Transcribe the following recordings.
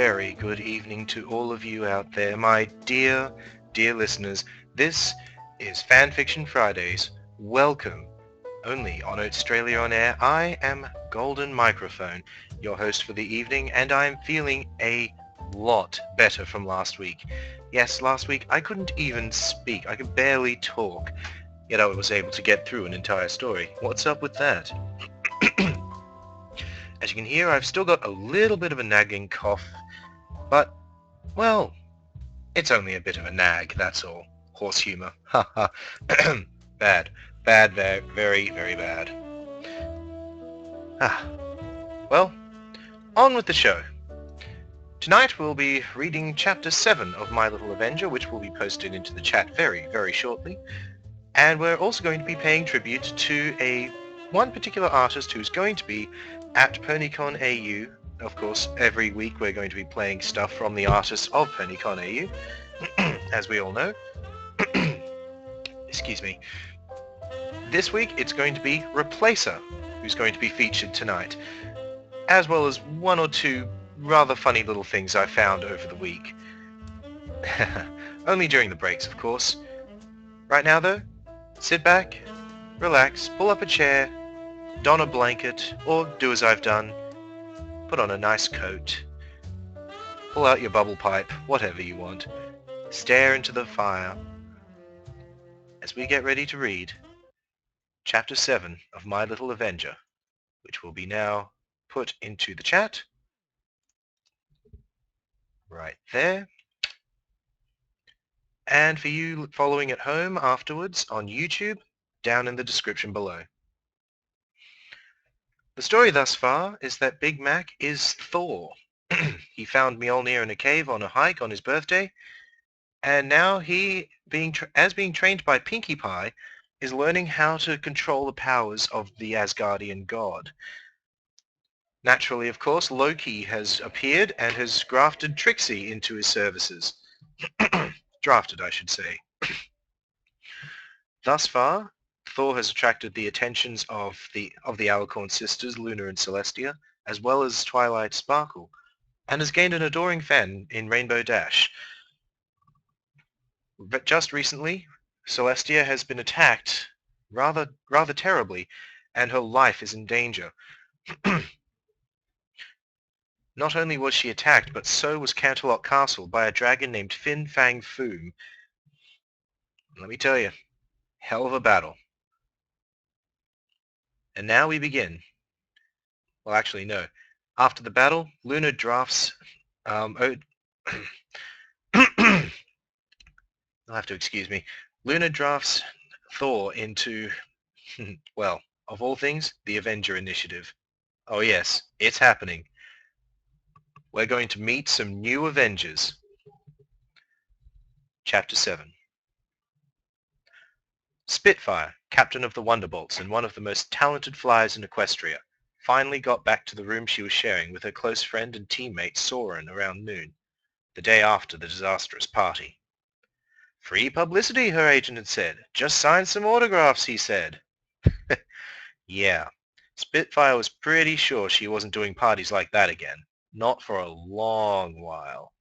very good evening to all of you out there, my dear listeners. This is FanFiction Fridays. Welcome. Only on Australia On Air, I am Golden Microphone, your host for the evening, and I am feeling a lot better from last week. Yes, last week I couldn't even speak. I could barely talk, yet I was able to get through an entire story. What's up with that? As you can hear, I've still got a little bit of a nagging cough, but, well, it's only a bit of a nag, that's all. Horse humor. Ha ha. Bad. Bad, very, very bad. Well, on with the show. Tonight we'll be reading Chapter 7 of My Little Avenger, which will be posted into the chat very, very shortly. And we're also going to be paying tribute to one particular artist who's going to be at PonyCon AU. Of course, every week we're going to be playing stuff from the artists of PonyCon AU, as we all know. Excuse me. This week it's going to be Replacer, who's going to be featured tonight, as well as one or two rather funny little things I found over the week. Only during the breaks, of course. Right now, though, sit back, relax, pull up a chair, don a blanket, or do as I've done, put on a nice coat, pull out your bubble pipe, whatever you want, stare into the fire, as we get ready to read Chapter 7 of My Little Avenger, which will be now put into the chat, right there. And for you following at home afterwards on YouTube, down in the description below. The story thus far is that Big Mac is Thor. He found Mjolnir in a cave on a hike on his birthday, and now he, being trained by Pinkie Pie, is learning how to control the powers of the Asgardian god. Naturally, of course, Loki has appeared and has grafted Trixie into his services. Drafted, I should say. Thus far, Thor has attracted the attentions of the Alicorn sisters, Luna and Celestia, as well as Twilight Sparkle, and has gained an adoring fan in Rainbow Dash. But just recently, Celestia has been attacked rather terribly, and her life is in danger. Not only was she attacked, but so was Canterlot Castle by a dragon named Fin Fang Foom. Let me tell you, hell of a battle. And now we begin. Well, actually, no. After the battle, Luna drafts... You'll have to excuse me. Luna drafts Thor into, well, of all things, the Avenger Initiative. Oh yes, it's happening. We're going to meet some new Avengers. Chapter 7. Spitfire, captain of the Wonderbolts and one of the most talented flyers in Equestria, finally got back to the room she was sharing with her close friend and teammate Soren around noon, the day after the disastrous party. Free publicity, her agent had said. Just sign some autographs, he said. Yeah, Spitfire was pretty sure she wasn't doing parties like that again. Not for a long while.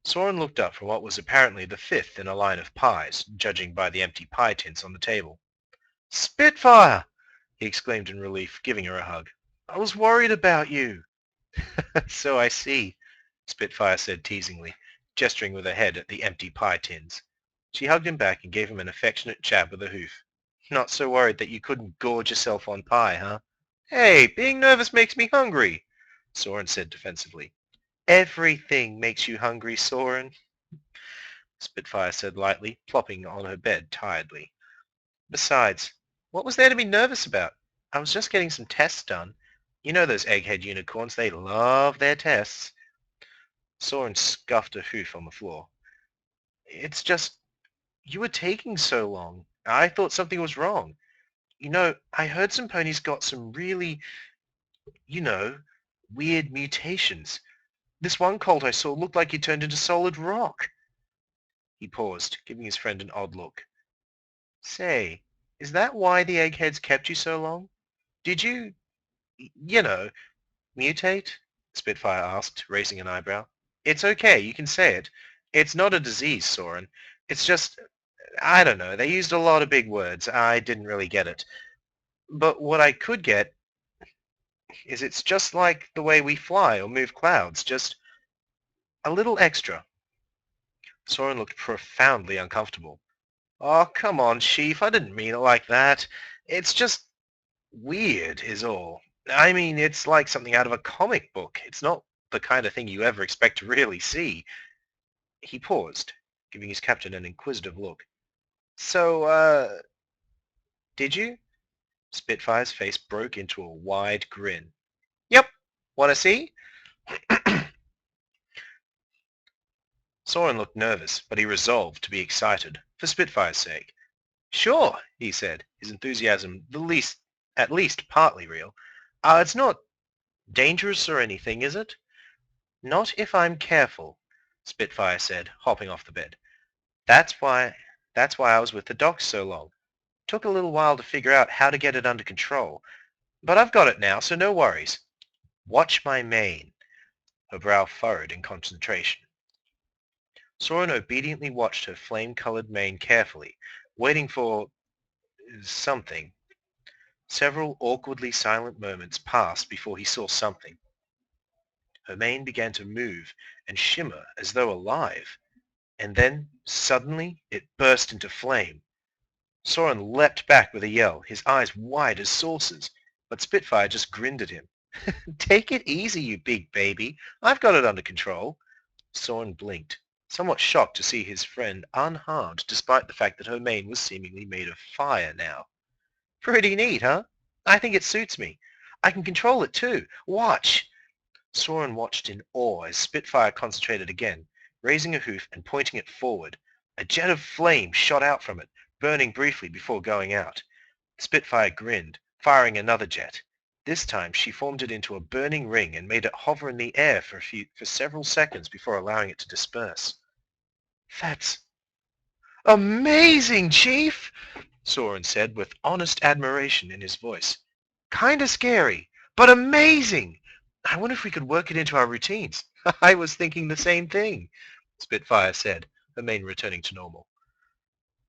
Soren looked up from what was apparently the fifth in a line of pies, judging by the empty pie tins on the table. Spitfire! He exclaimed in relief, giving her a hug. I was worried about you. So I see, Spitfire said teasingly, gesturing with her head at the empty pie tins. She hugged him back and gave him an affectionate jab with a hoof. Not so worried that you couldn't gorge yourself on pie, huh? Hey, being nervous makes me hungry, Soren said defensively. Everything makes you hungry, Soren, Spitfire said lightly, plopping on her bed tiredly. Besides, what was there to be nervous about? I was just getting some tests done. You know those egghead unicorns, they love their tests. Soren scuffed a hoof on the floor. It's just, you were taking so long. I thought something was wrong. You know, I heard some ponies got some really, weird mutations. This one colt I saw looked like he turned into solid rock. He paused, giving his friend an odd look. Say, is that why the eggheads kept you so long? Did you, mutate? Spitfire asked, raising an eyebrow. It's okay, you can say it. It's not a disease, Soren. It's just, I don't know, they used a lot of big words. I didn't really get it. But what I could get is it's just like the way we fly or move clouds, just a little extra. Soren looked profoundly uncomfortable. Oh, come on, Chief, I didn't mean it like that. It's just weird is all. I mean, it's like something out of a comic book. It's not the kind of thing you ever expect to really see. He paused, giving his captain an inquisitive look. So, did you? Spitfire's face broke into a wide grin. Yep. Want to see? Soren looked nervous, but he resolved to be excited, for Spitfire's sake. Sure, he said, his enthusiasm at least partly real. It's not dangerous or anything, is it? Not if I'm careful, Spitfire said, hopping off the bed. That's why I was with the docs so long. Took a little while to figure out how to get it under control. But I've got it now, so no worries. Watch my mane. Her brow furrowed in concentration. Soren obediently watched her flame-colored mane carefully, waiting for something. Several awkwardly silent moments passed before he saw something. Her mane began to move and shimmer as though alive, and then, suddenly, it burst into flame. Soren leapt back with a yell, his eyes wide as saucers, but Spitfire just grinned at him. Take it easy, you big baby. I've got it under control. Soren blinked, somewhat shocked to see his friend unharmed despite the fact that her mane was seemingly made of fire now. Pretty neat, huh? I think it suits me. I can control it too. Watch! Soren watched in awe as Spitfire concentrated again, raising a hoof and pointing it forward. A jet of flame shot out from it, burning briefly before going out. Spitfire grinned, firing another jet. This time she formed it into a burning ring and made it hover in the air for several seconds before allowing it to disperse. That's amazing, Chief! Soren said with honest admiration in his voice. Kinda scary, but amazing! I wonder if we could work it into our routines. I was thinking the same thing, Spitfire said, her mane returning to normal.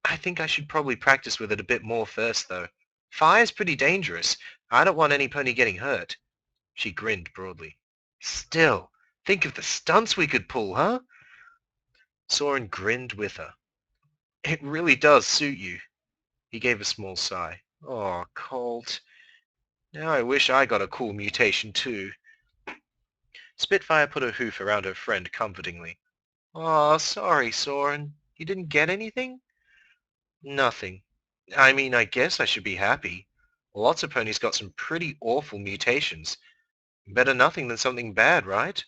I think I should probably practice with it a bit more first, though. Fire's pretty dangerous. I don't want any pony getting hurt. She grinned broadly. Still, think of the stunts we could pull, huh? Soren grinned with her. It really does suit you. He gave a small sigh. Oh, Colt. Now I wish I got a cool mutation too. Spitfire put her hoof around her friend comfortingly. Aw, sorry, Soren. You didn't get anything? Nothing. I mean, I guess I should be happy. Lots of ponies got some pretty awful mutations. Better nothing than something bad, right?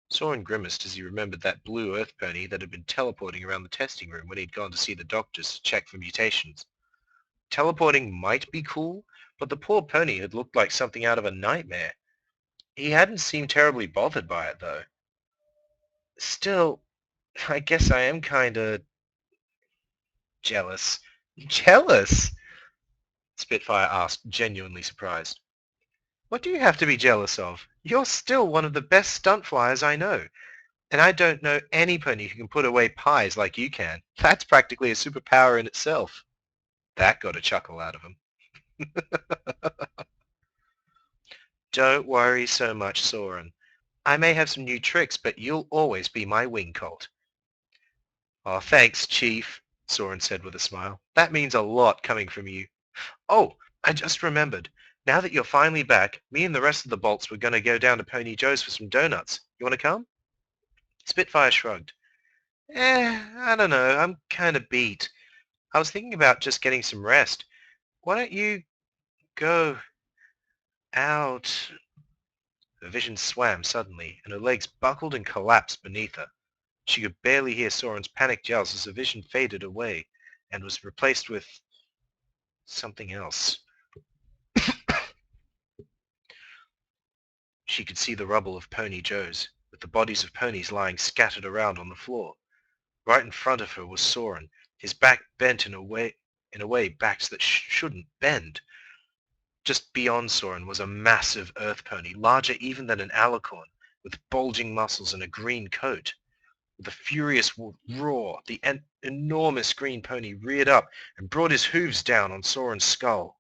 Soren grimaced as he remembered that blue earth pony that had been teleporting around the testing room when he'd gone to see the doctors to check for mutations. Teleporting might be cool, but the poor pony had looked like something out of a nightmare. He hadn't seemed terribly bothered by it, though. Still, I guess I am kinda jealous. Jealous? Spitfire asked, genuinely surprised. What do you have to be jealous of? You're still one of the best stunt flyers I know, and I don't know any pony who can put away pies like you can. That's practically a superpower in itself. That got a chuckle out of him. Don't worry so much, Soren. I may have some new tricks, but you'll always be my wing colt. Oh, thanks, Chief, Soren said with a smile. That means a lot coming from you. Oh, I just remembered. Now that you're finally back, me and the rest of the bolts were going to go down to Pony Joe's for some donuts. You want to come? Spitfire shrugged. I don't know. I'm kind of beat. I was thinking about just getting some rest. Why don't you go out? Her vision swam suddenly, and her legs buckled and collapsed beneath her. She could barely hear Soren's panicked yells as her vision faded away and was replaced with something else. She could see the rubble of Pony Joe's, with the bodies of ponies lying scattered around on the floor. Right in front of her was Soren, his back bent in a way backs that shouldn't bend. Just beyond Soren was a massive earth pony, larger even than an alicorn, with bulging muscles and a green coat. With a furious roar, the enormous green pony reared up and brought his hooves down on Soren's skull.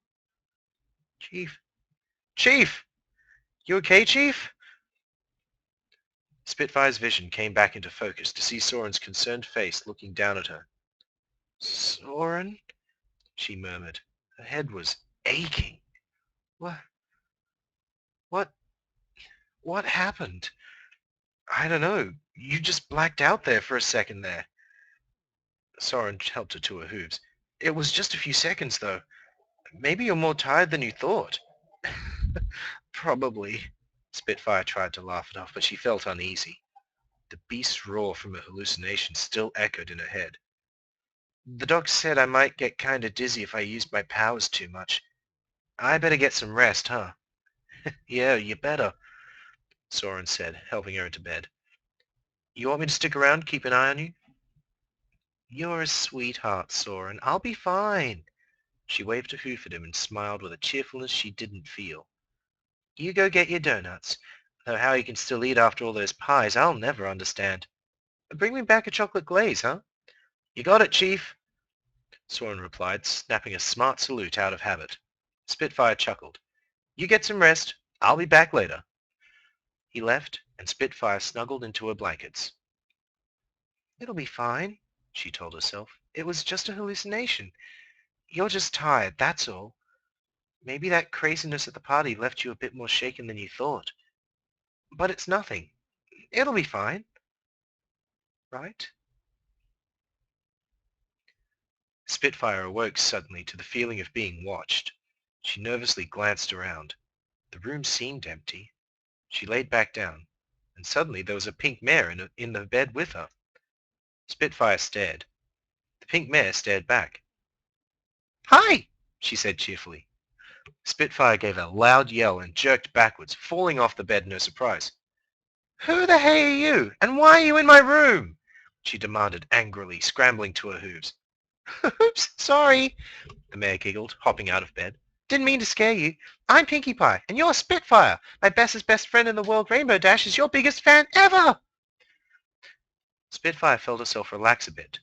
Chief! Chief! You okay, Chief? Spitfire's vision came back into focus to see Soren's concerned face looking down at her. Soren? She murmured. Her head was aching. What? What happened? I don't know. You just blacked out there for a second there. Soren helped her to her hooves. It was just a few seconds, though. Maybe you're more tired than you thought. Probably. Spitfire tried to laugh it off, but she felt uneasy. The beast's roar from her hallucination still echoed in her head. The doc said I might get kinda dizzy if I used my powers too much. I better get some rest, huh? Yeah, you better, Soren said, helping her into bed. You want me to stick around, keep an eye on you? You're a sweetheart, Soren. I'll be fine. She waved a hoof at him and smiled with a cheerfulness she didn't feel. You go get your donuts. Though how you can still eat after all those pies, I'll never understand. Bring me back a chocolate glaze, huh? You got it, Chief, Soren replied, snapping a smart salute out of habit. Spitfire chuckled. You get some rest. I'll be back later. He left, and Spitfire snuggled into her blankets. It'll be fine, she told herself. It was just a hallucination. You're just tired, that's all. Maybe that craziness at the party left you a bit more shaken than you thought. But it's nothing. It'll be fine. Right? Spitfire awoke suddenly to the feeling of being watched. She nervously glanced around. The room seemed empty. She laid back down, and suddenly there was a pink mare in the bed with her. Spitfire stared. The pink mare stared back. Hi, she said cheerfully. Spitfire gave a loud yell and jerked backwards, falling off the bed in her surprise. Who the hey are you, and why are you in my room? She demanded angrily, scrambling to her hooves. Oops, sorry, the mare giggled, hopping out of bed. Didn't mean to scare you. I'm Pinkie Pie, and you're Spitfire. My bestest best friend in the world, Rainbow Dash, is your biggest fan ever! Spitfire felt herself relax a bit.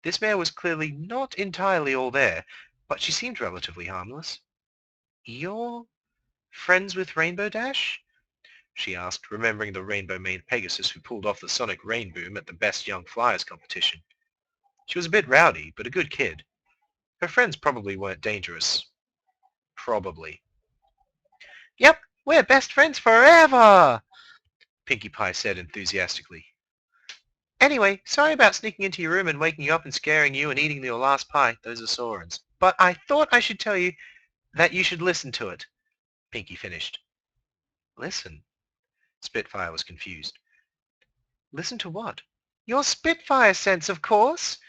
This mare was clearly not entirely all there, but she seemed relatively harmless. You're friends with Rainbow Dash? She asked, remembering the rainbow-maned Pegasus who pulled off the sonic rain boom at the Best Young Flyers competition. She was a bit rowdy, but a good kid. Her friends probably weren't dangerous. Probably. Yep, we're best friends forever, Pinkie Pie said enthusiastically. Anyway, sorry about sneaking into your room and waking you up and scaring you and eating your last pie. Those are Soren's. But I thought I should tell you that you should listen to it, Pinkie finished. Listen? Spitfire was confused. Listen to what? Your Spitfire sense, of course,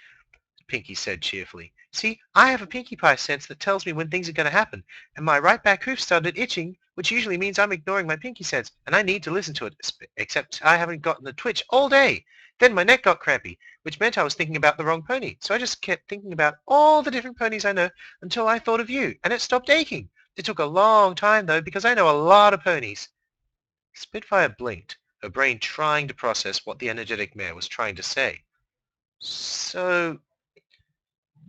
Pinkie said cheerfully. See, I have a Pinkie Pie sense that tells me when things are going to happen, and my right back hoof started itching, which usually means I'm ignoring my Pinkie sense, and I need to listen to it, except I haven't gotten the twitch all day. Then my neck got crampy, which meant I was thinking about the wrong pony, so I just kept thinking about all the different ponies I know until I thought of you, and it stopped aching. It took a long time, though, because I know a lot of ponies. Spitfire blinked, her brain trying to process what the energetic mare was trying to say. So,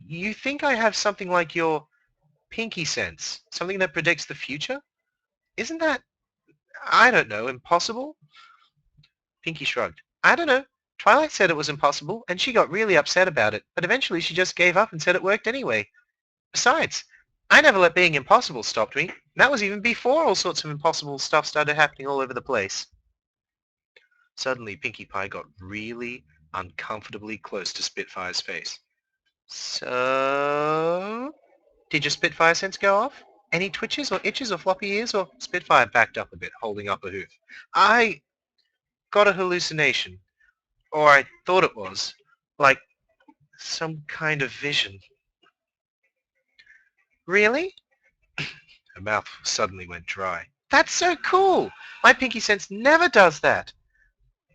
you think I have something like your Pinkie sense, something that predicts the future? Isn't that, I don't know, impossible? Pinkie shrugged. I don't know. Twilight said it was impossible, and she got really upset about it, but eventually she just gave up and said it worked anyway. Besides, I never let being impossible stop me. That was even before all sorts of impossible stuff started happening all over the place. Suddenly, Pinkie Pie got really uncomfortably close to Spitfire's face. So, did your Spitfire sense go off? Any twitches or itches or floppy ears? Or Spitfire backed up a bit, holding up a hoof. I got a hallucination. Or I thought it was. Like some kind of vision. Really? Her mouth suddenly went dry. That's so cool! My Pinkie sense never does that.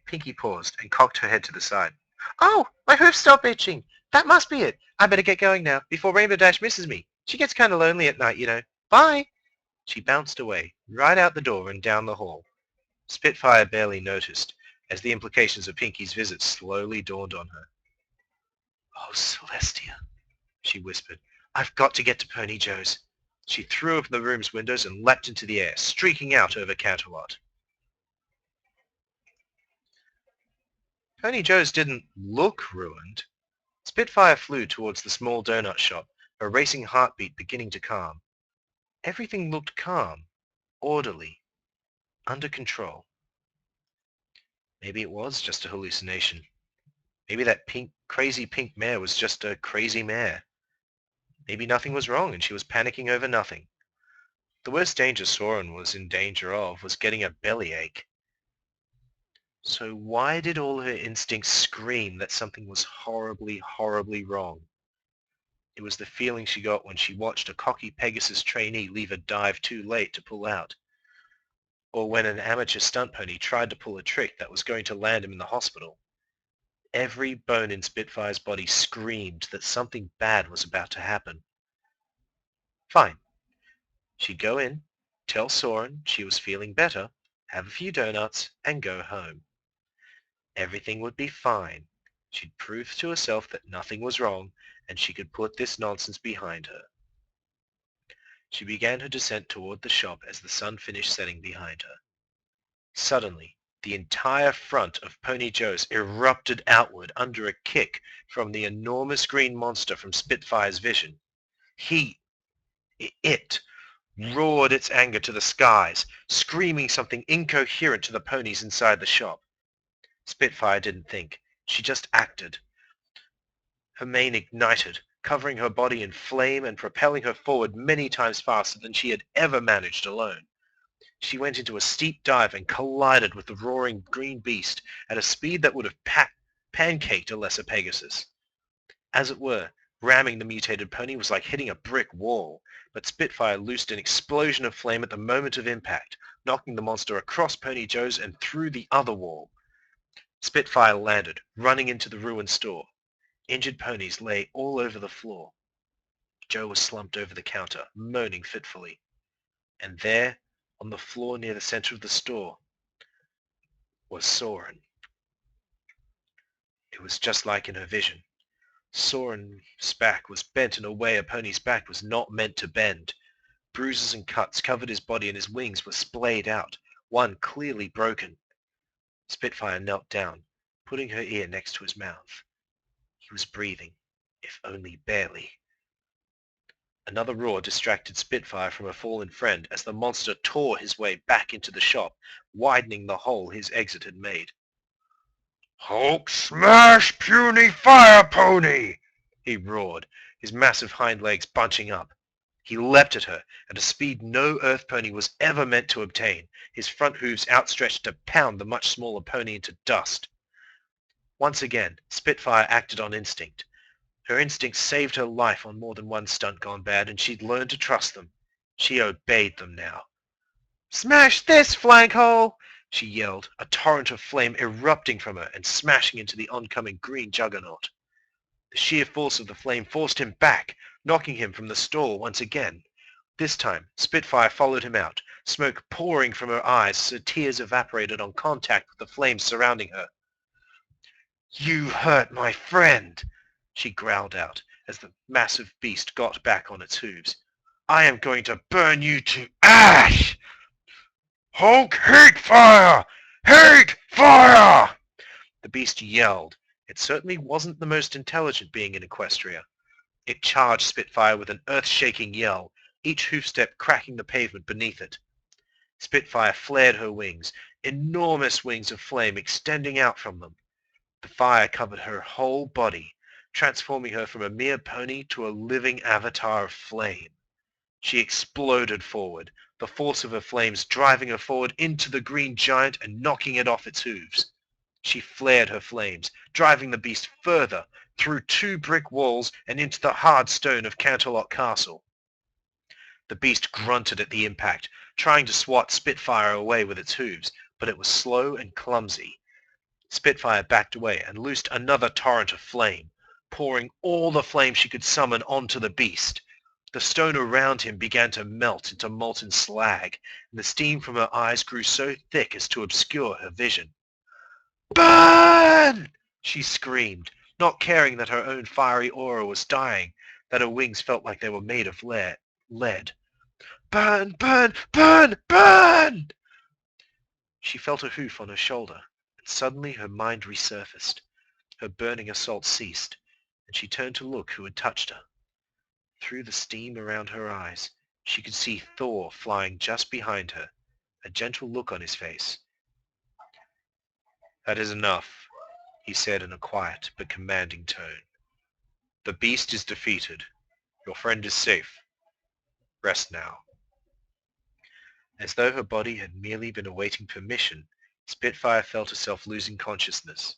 Pinkie paused and cocked her head to the side. Oh, my hoof stopped itching. That must be it. I better get going now, before Rainbow Dash misses me. She gets kind of lonely at night, you know. Bye! She bounced away, right out the door and down the hall. Spitfire barely noticed, as the implications of Pinky's visit slowly dawned on her. "Oh, Celestia," she whispered. "I've got to get to Pony Joe's." She threw open the room's windows and leapt into the air, streaking out over Canterlot. Pony Joe's didn't look ruined. Spitfire flew towards the small donut shop, her racing heartbeat beginning to calm. Everything looked calm, orderly, under control. Maybe it was just a hallucination. Maybe that crazy pink mare was just a crazy mare. Maybe nothing was wrong and she was panicking over nothing. The worst danger Soren was in danger of was getting a bellyache. So why did all her instincts scream that something was horribly, horribly wrong? It was the feeling she got when she watched a cocky Pegasus trainee leave a dive too late to pull out, or when an amateur stunt pony tried to pull a trick that was going to land him in the hospital. Every bone in Spitfire's body screamed that something bad was about to happen. Fine. She'd go in, tell Soren she was feeling better, have a few donuts, and go home. Everything would be fine. She'd prove to herself that nothing was wrong, and she could put this nonsense behind her. She began her descent toward the shop as the sun finished setting behind her. Suddenly, the entire front of Pony Joe's erupted outward under a kick from the enormous green monster from Spitfire's vision. It roared its anger to the skies, screaming something incoherent to the ponies inside the shop. Spitfire didn't think. She just acted. Her mane ignited, covering her body in flame and propelling her forward many times faster than she had ever managed alone. She went into a steep dive and collided with the roaring green beast at a speed that would have pancaked a lesser Pegasus. As it were, ramming the mutated pony was like hitting a brick wall, but Spitfire loosed an explosion of flame at the moment of impact, knocking the monster across Pony Joe's and through the other wall. Spitfire landed, running into the ruined store. Injured ponies lay all over the floor. Joe was slumped over the counter, moaning fitfully. And there, on the floor near the center of the store, was Soren. It was just like in her vision. Soren's back was bent in a way a pony's back was not meant to bend. Bruises and cuts covered his body and his wings were splayed out, one clearly broken. Spitfire knelt down, putting her ear next to his mouth. He was breathing, if only barely. Another roar distracted Spitfire from her fallen friend as the monster tore his way back into the shop, widening the hole his exit had made. "Hulk smash, puny fire pony!" he roared, his massive hind legs bunching up. He leapt at her at a speed no Earth pony was ever meant to obtain, his front hooves outstretched to pound the much smaller pony into dust. Once again, Spitfire acted on instinct. Her instincts saved her life on more than one stunt gone bad, and she'd learned to trust them. She obeyed them now. "Smash this flank hole!" she yelled, a torrent of flame erupting from her and smashing into the oncoming green juggernaut. The sheer force of the flame forced him back, knocking him from the stall once again. This time, Spitfire followed him out, smoke pouring from her eyes as her tears evaporated on contact with the flames surrounding her. "You hurt my friend!" she growled out as the massive beast got back on its hooves. "I am going to burn you to ash!" "Hulk, hate fire! Hate fire!" The beast yelled. It certainly wasn't the most intelligent being in Equestria. It charged Spitfire with an earth-shaking yell, each hoofstep cracking the pavement beneath it. Spitfire flared her wings, enormous wings of flame extending out from them. The fire covered her whole body, transforming her from a mere pony to a living avatar of flame. She exploded forward, the force of her flames driving her forward into the green giant and knocking it off its hooves. She flared her flames, driving the beast further, through 2 brick walls and into the hard stone of Canterlot Castle. The beast grunted at the impact, trying to swat Spitfire away with its hooves, but it was slow and clumsy. Spitfire backed away and loosed another torrent of flame, pouring all the flame she could summon onto the beast. The stone around him began to melt into molten slag, and the steam from her eyes grew so thick as to obscure her vision. "Burn!" she screamed, not caring that her own fiery aura was dying, that her wings felt like they were made of lead. "Burn! Burn! Burn! Burn!" She felt a hoof on her shoulder, and suddenly her mind resurfaced. Her burning assault ceased, and she turned to look who had touched her. Through the steam around her eyes, she could see Thor flying just behind her, a gentle look on his face. "That is enough," he said in a quiet but commanding tone. "The beast is defeated. Your friend is safe. Rest now." As though her body had merely been awaiting permission, Spitfire felt herself losing consciousness.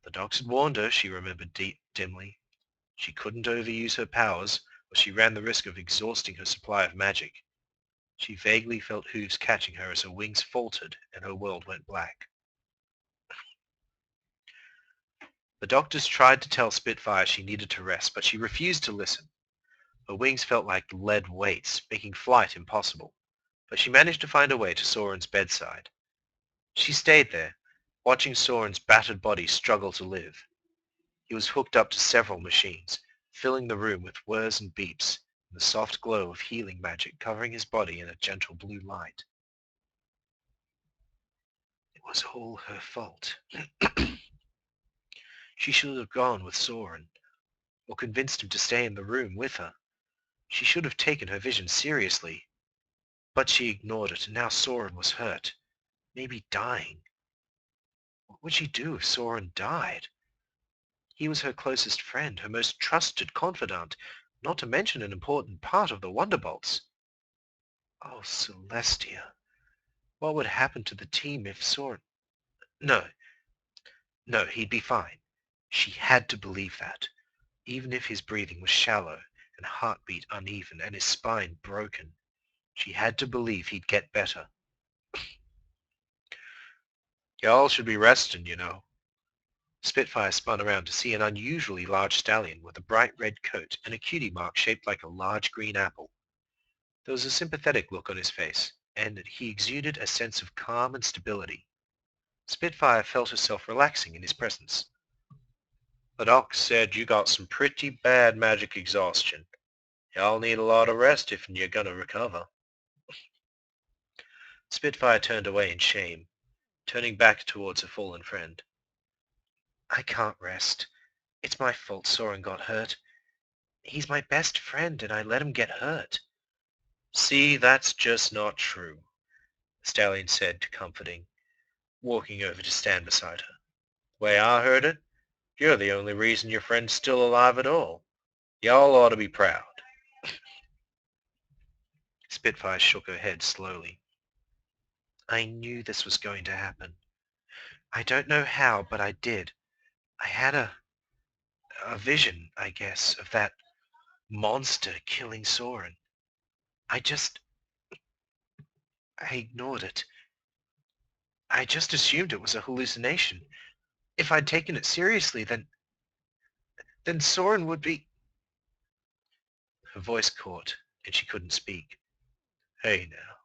The docs had warned her, she remembered dimly. She couldn't overuse her powers, or she ran the risk of exhausting her supply of magic. She vaguely felt hooves catching her as her wings faltered and her world went black. The doctors tried to tell Spitfire she needed to rest, but she refused to listen. Her wings felt like lead weights, making flight impossible. But she managed to find her way to Soren's bedside. She stayed there, watching Soren's battered body struggle to live. He was hooked up to several machines, filling the room with whirs and beeps, and the soft glow of healing magic covering his body in a gentle blue light. It was all her fault. She should have gone with Soren, or convinced him to stay in the room with her. She should have taken her vision seriously, but she ignored it, and now Soren was hurt, maybe dying. What would she do if Soren died? He was her closest friend, her most trusted confidant, not to mention an important part of the Wonderbolts. Oh, Celestia, what would happen to the team if Soren... No, he'd be fine. She had to believe that, even if his breathing was shallow and heartbeat uneven and his spine broken. She had to believe he'd get better. "Y'all should be resting, you know." Spitfire spun around to see an unusually large stallion with a bright red coat and a cutie mark shaped like a large green apple. There was a sympathetic look on his face, and he exuded a sense of calm and stability. Spitfire felt herself relaxing in his presence. "The doc said you got some pretty bad magic exhaustion. Y'all need a lot of rest if you're gonna recover." Spitfire turned away in shame, turning back towards her fallen friend. "I can't rest. It's my fault Soren got hurt. He's my best friend, and I let him get hurt." "See, that's just not true," the stallion said, comforting, walking over to stand beside her. "Way I heard it, you're the only reason your friend's still alive at all. Y'all ought to be proud." Spitfire shook her head slowly. "I knew this was going to happen. I don't know how, but I did. I had a vision, I guess, of that monster killing Soren. I ignored it. I just assumed it was a hallucination. If I'd taken it seriously, then Soren would be..." Her voice caught, and she couldn't speak. "Hey now."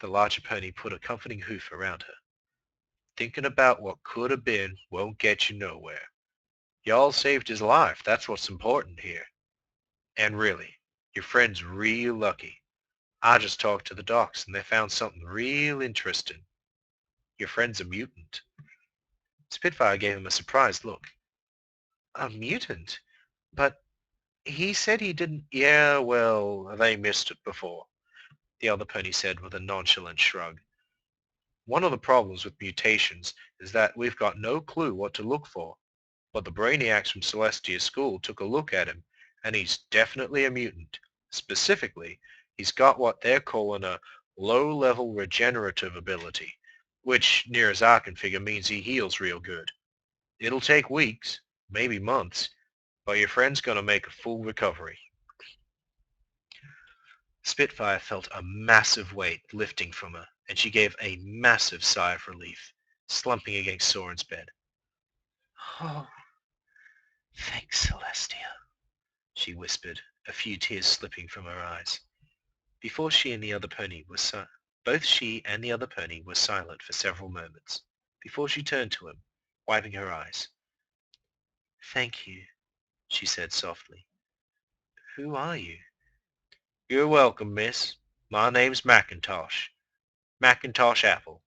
The larger pony put a comforting hoof around her. "Thinking about what could have been won't get you nowhere. Y'all saved his life, that's what's important here. And really, your friend's real lucky. I just talked to the docs, and they found something real interesting. Your friend's a mutant." Spitfire gave him a surprised look. "A mutant? But he said he didn't..." "Yeah, well, they missed it before," the other pony said with a nonchalant shrug. "One of the problems with mutations is that we've got no clue what to look for, but the brainiacs from Celestia's school took a look at him, and he's definitely a mutant. Specifically, he's got what they're calling a low-level regenerative ability, which, near as I can figure, means he heals real good. It'll take weeks, maybe months, but your friend's gonna make a full recovery." Spitfire felt a massive weight lifting from her, and she gave a massive sigh of relief, slumping against Soren's bed. "Oh, thanks, Celestia," she whispered, a few tears slipping from her eyes. Before she and the other pony were Both she and the other pony were silent for several moments, before she turned to him, wiping her eyes. "Thank you," she said softly. "Who are you?" "You're welcome, miss. My name's Macintosh. Macintosh Apple.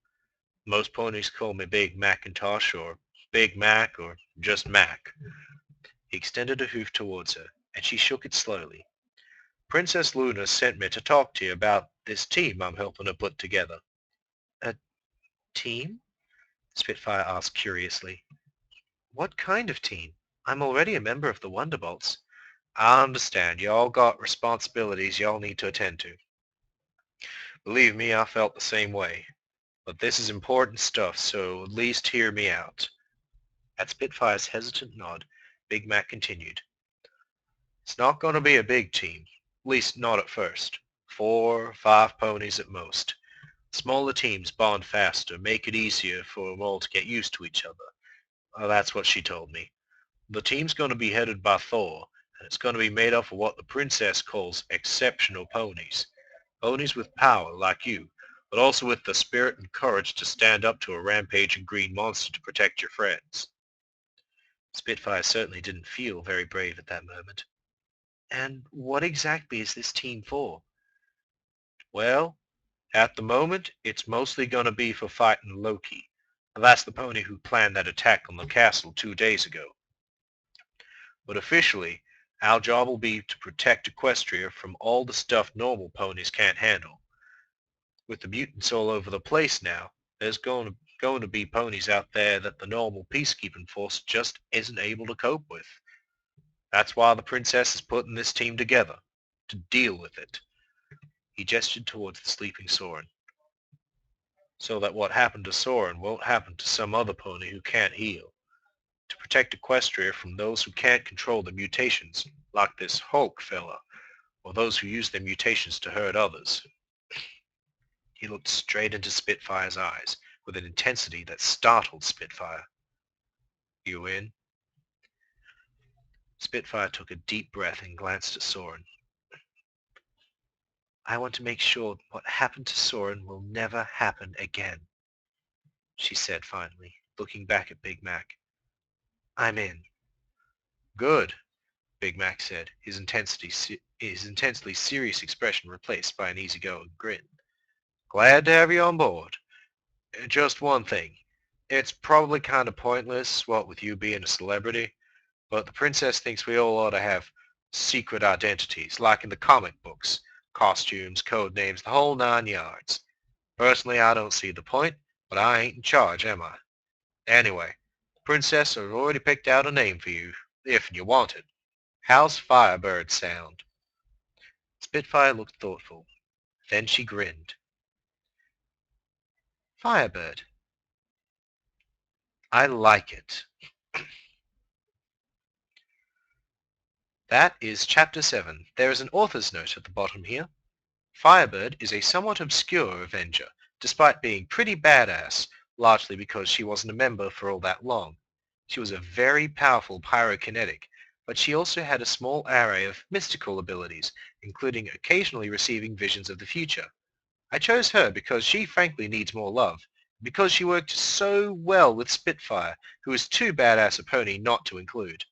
Most ponies call me Big Macintosh, or Big Mac, or just Mac." He extended a hoof towards her, and she shook it slowly. "Princess Luna sent me to talk to you about this team I'm helping her put together." "A team?" Spitfire asked curiously. "What kind of team? I'm already a member of the Wonderbolts." "I understand. Y'all got responsibilities y'all need to attend to. Believe me, I felt the same way. But this is important stuff, so at least hear me out." At Spitfire's hesitant nod, Big Mac continued. "It's not going to be a big team, at least not at first. 4 or 5 ponies at most. Smaller teams bond faster, make it easier for them all to get used to each other. That's what she told me. The team's going to be headed by Thor, and it's going to be made up of what the princess calls exceptional ponies. Ponies with power, like you, but also with the spirit and courage to stand up to a rampaging green monster to protect your friends." Spitfire certainly didn't feel very brave at that moment. "And what exactly is this team for?" "Well, at the moment, it's mostly going to be for fighting Loki. That's the pony who planned that attack on the castle 2 days ago. But officially, our job will be to protect Equestria from all the stuff normal ponies can't handle. With the mutants all over the place now, there's going to be ponies out there that the normal peacekeeping force just isn't able to cope with. That's why the princess is putting this team together, to deal with it." He gestured towards the sleeping Soren. "So that what happened to Soren won't happen to some other pony who can't heal. To protect Equestria from those who can't control the mutations, like this Hulk fella, or those who use their mutations to hurt others." He looked straight into Spitfire's eyes with an intensity that startled Spitfire. "You in?" Spitfire took a deep breath and glanced at Soren. "I want to make sure what happened to Soren will never happen again," she said finally, looking back at Big Mac. "I'm in." "Good," Big Mac said, his intensely serious expression replaced by an easygoing grin. "Glad to have you on board. Just one thing. It's probably kind of pointless, what with you being a celebrity, but the princess thinks we all ought to have secret identities, like in the comic books. Costumes, code names, the whole 9 yards. Personally, I don't see the point, but I ain't in charge, am I? Anyway, the princess has already picked out a name for you, if you want it. How's Firebird sound?" Spitfire looked thoughtful. Then she grinned. "Firebird. I like it." That is Chapter 7. There is an author's note at the bottom here. Firebird is a somewhat obscure Avenger, despite being pretty badass, largely because she wasn't a member for all that long. She was a very powerful pyrokinetic, but she also had a small array of mystical abilities, including occasionally receiving visions of the future. I chose her because she frankly needs more love, because she worked so well with Spitfire, who is too badass a pony not to include.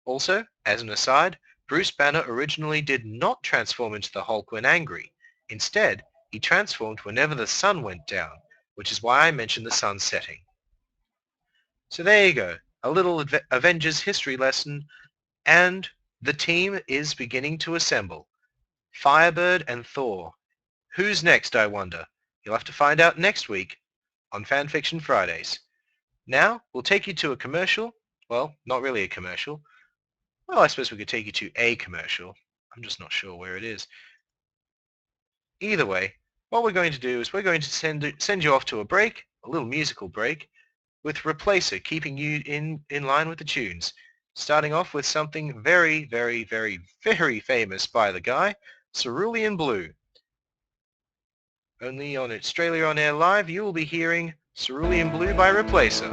Also, as an aside, Bruce Banner originally did not transform into the Hulk when angry. Instead, he transformed whenever the sun went down, which is why I mentioned the sun setting. So there you go, a little Avengers history lesson, and the team is beginning to assemble. Firebird and Thor. Who's next, I wonder? You'll have to find out next week on FanFiction Fridays. Now, we'll take you to a commercial. Well, not really a commercial. Well, I suppose we could take you to a commercial. I'm just not sure where it is. Either way, what we're going to do is we're going to send you off to a break, a little musical break, with Replacer keeping you in line with the tunes. Starting off with something very, very, very, very famous by the guy, Cerulean Blue. Only on Australia On Air Live, you will be hearing Cerulean Blue by Replacer.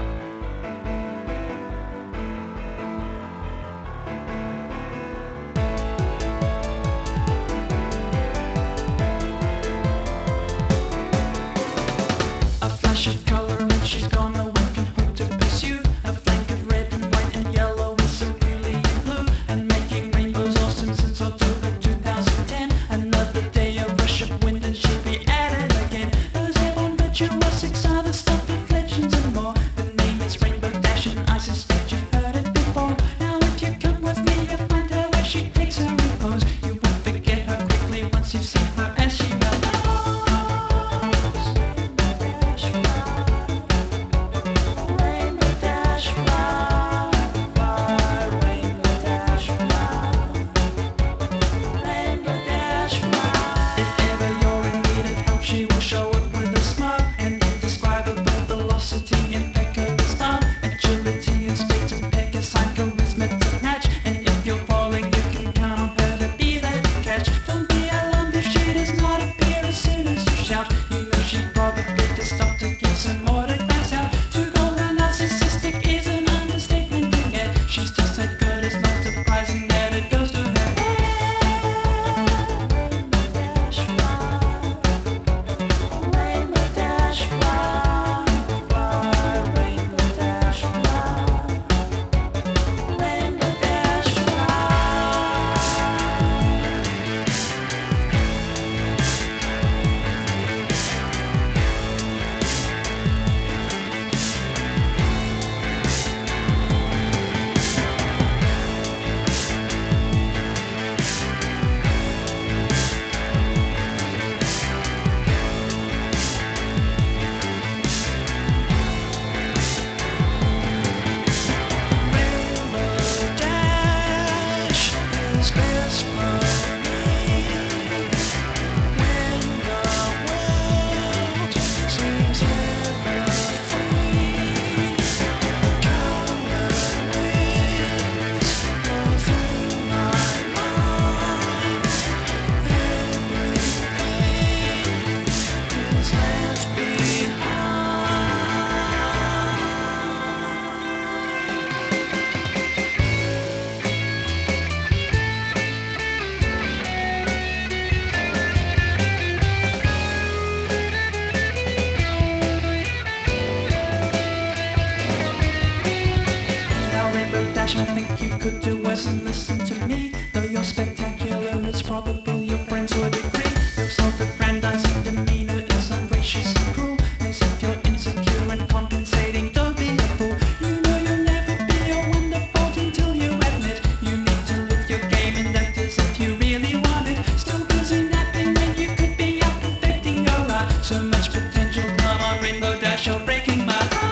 Rainbow Dash, I think you could do worse than listen to me. Though you're spectacular, it's probable your friends would agree. Your self-aggrandizing demeanor is ungracious and cruel. As if you're insecure and compensating, don't be a fool. You know you'll never be a wonderful until you admit you need to lift your game and act as if you really want it. Still busy napping when you could be up perfecting your art. So much potential, come on Rainbow Dash, you're breaking my heart.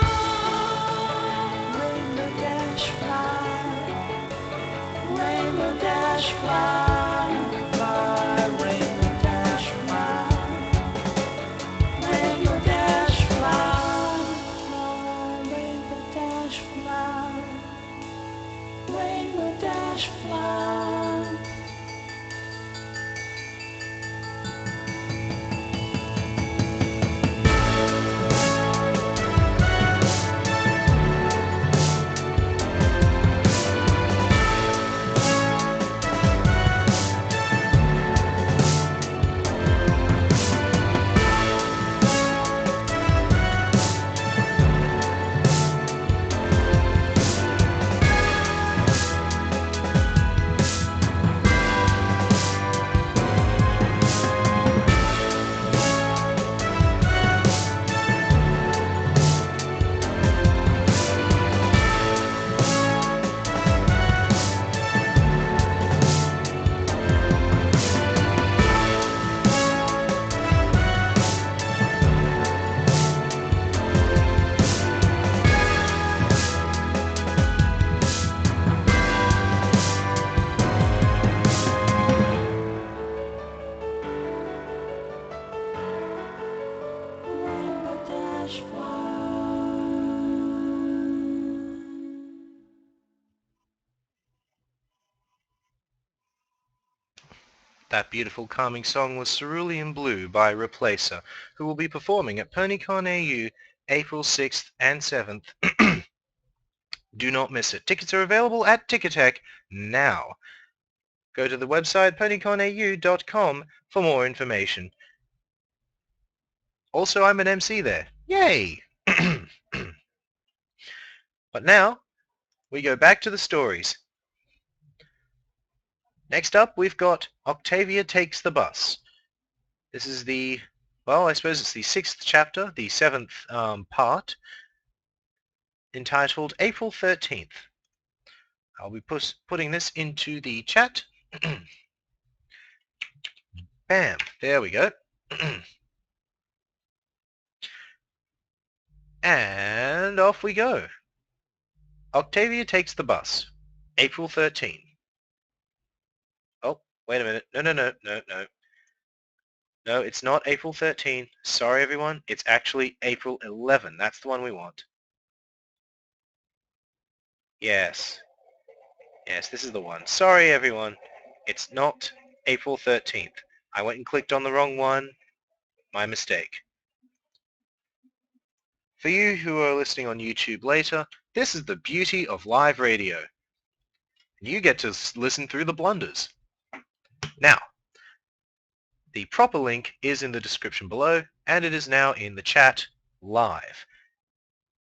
Rainbow Dash fly, Rainbow Dash fly, fly, Rainbow Dash fly, Rainbow Dash fly, fly, Rainbow Dash fly, Rainbow Dash fly. Rainbow Dash That beautiful calming song was Cerulean Blue by Replacer, who will be performing at PonyCon AU April 6th and 7th. Do not miss it. Tickets are available at Ticketek now. Go to the website ponyconau.com for more information. Also, I'm an MC there. Yay! But now, we go back to the stories. Next up, we've got Octavia Takes the Bus. This is I suppose it's the 6th chapter, the 7th part, entitled April 13th. I'll be putting this into the chat. Bam, there we go. And off we go. Octavia Takes the Bus, April 13. Oh, wait a minute. No. No, it's not April 13. Sorry, everyone. It's actually April 11. That's the one we want. Yes. Yes, this is the one. Sorry, everyone. It's not April 13th. I went and clicked on the wrong one. My mistake. For you who are listening on YouTube later, this is the beauty of live radio. You get to listen through the blunders. Now, the proper link is in the description below, and it is now in the chat live.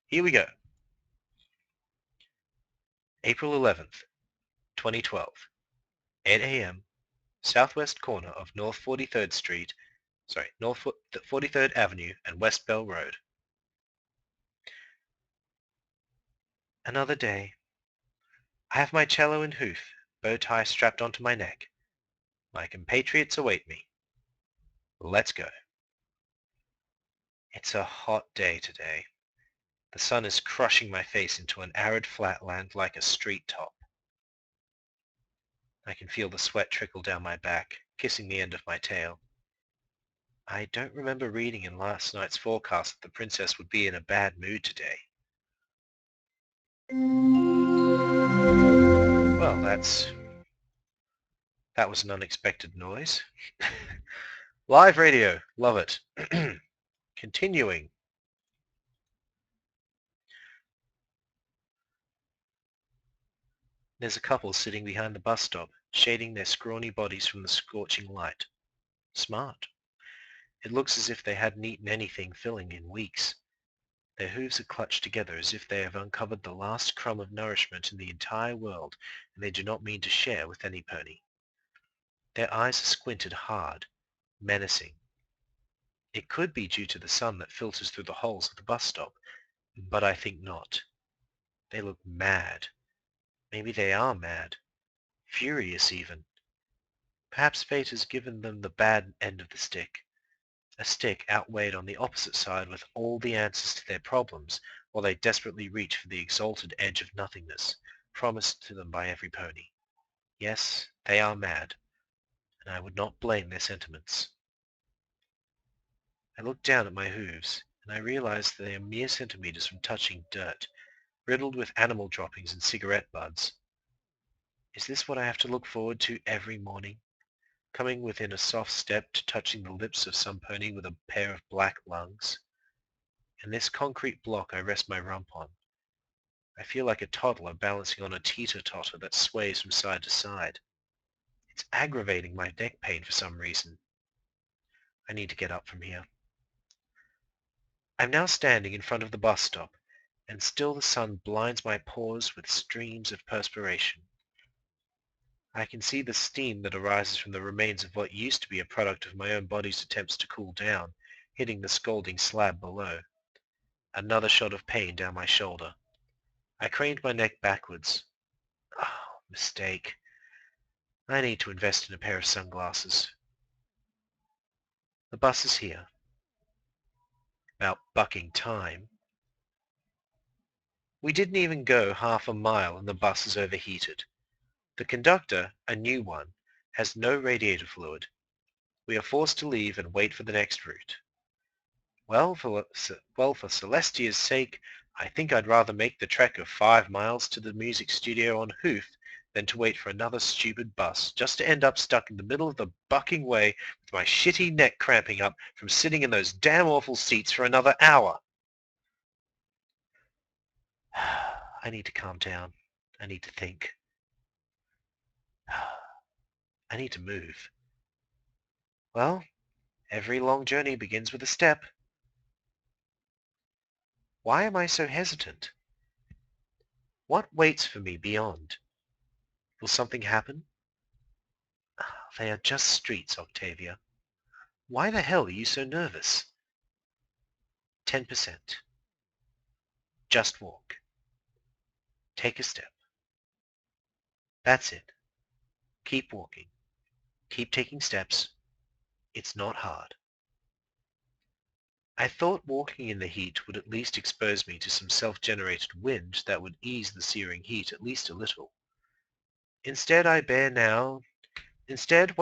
Here we go. April 11th, 2012, 8 a.m., southwest corner of North 43rd Avenue and West Bell Road. Another day. I have my cello and hoof, bow tie strapped onto my neck. My compatriots await me. Let's go. It's a hot day today. The sun is crushing my face into an arid flatland like a street top. I can feel the sweat trickle down my back, kissing the end of my tail. I don't remember reading in last night's forecast that the princess would be in a bad mood today. Well, that was an unexpected noise. Live radio, love it. Continuing. There's a couple sitting behind the bus stop, shading their scrawny bodies from the scorching light. Smart. It looks as if they hadn't eaten anything filling in weeks. Their hooves are clutched together as if they have uncovered the last crumb of nourishment in the entire world, and they do not mean to share with any pony. Their eyes are squinted hard, menacing. It could be due to the sun that filters through the holes of the bus stop, but I think not. They look mad. Maybe they are mad. Furious even. Perhaps fate has given them the bad end of the stick. A stick outweighed on the opposite side with all the answers to their problems, while they desperately reach for the exalted edge of nothingness, promised to them by every pony. Yes, they are mad, and I would not blame their sentiments. I look down at my hooves, and I realize that they are mere centimeters from touching dirt, riddled with animal droppings and cigarette butts. Is this what I have to look forward to every morning? Coming within a soft step to touching the lips of some pony with a pair of black lungs? And this concrete block I rest my rump on. I feel like a toddler balancing on a teeter-totter that sways from side to side. It's aggravating my neck pain for some reason. I need to get up from here. I'm now standing in front of the bus stop, and still the sun blinds my pores with streams of perspiration. I can see the steam that arises from the remains of what used to be a product of my own body's attempts to cool down, hitting the scalding slab below. Another shot of pain down my shoulder. I craned my neck backwards. Oh, mistake. I need to invest in a pair of sunglasses. The bus is here. About bucking time. We didn't even go half a mile and the bus is overheated. The conductor, a new one, has no radiator fluid. We are forced to leave and wait for the next route. Well, for Celestia's sake, I think I'd rather make the trek of 5 miles to the music studio on hoof than to wait for another stupid bus, just to end up stuck in the middle of the bucking way with my shitty neck cramping up from sitting in those damn awful seats for another hour. I need to calm down. I need to think. I need to move. Well, every long journey begins with a step. Why am I so hesitant? What waits for me beyond? Will something happen? They are just streets, Octavia. Why the hell are you so nervous? 10%. Just walk. Take a step. That's it. Keep walking. Keep taking steps. It's not hard. I thought walking in the heat would at least expose me to some self-generated wind that would ease the searing heat at least a little. Instead, what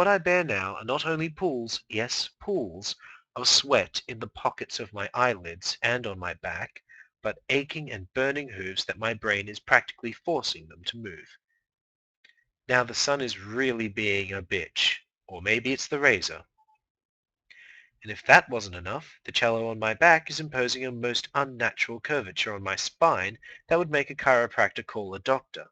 I bear now are not only pools, yes, pools, of sweat in the pockets of my eyelids and on my back, but aching and burning hooves that my brain is practically forcing them to move. Now the sun is really being a bitch, or maybe it's the razor. And if that wasn't enough, the cello on my back is imposing a most unnatural curvature on my spine that would make a chiropractor call a doctor.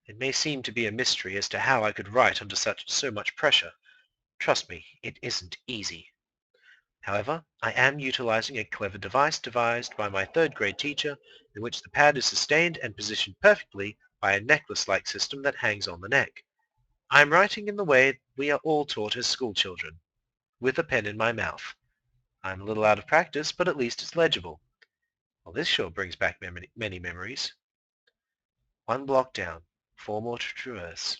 It may seem to be a mystery as to how I could write under so much pressure. Trust me, it isn't easy. However, I am utilizing a clever device devised by my third-grade teacher in which the pad is sustained and positioned perfectly by a necklace-like system that hangs on the neck. I am writing in the way we are all taught as schoolchildren, with a pen in my mouth. I am a little out of practice, but at least it's legible. Well, this sure brings back many memories. 1 block down, 4 more to traverse.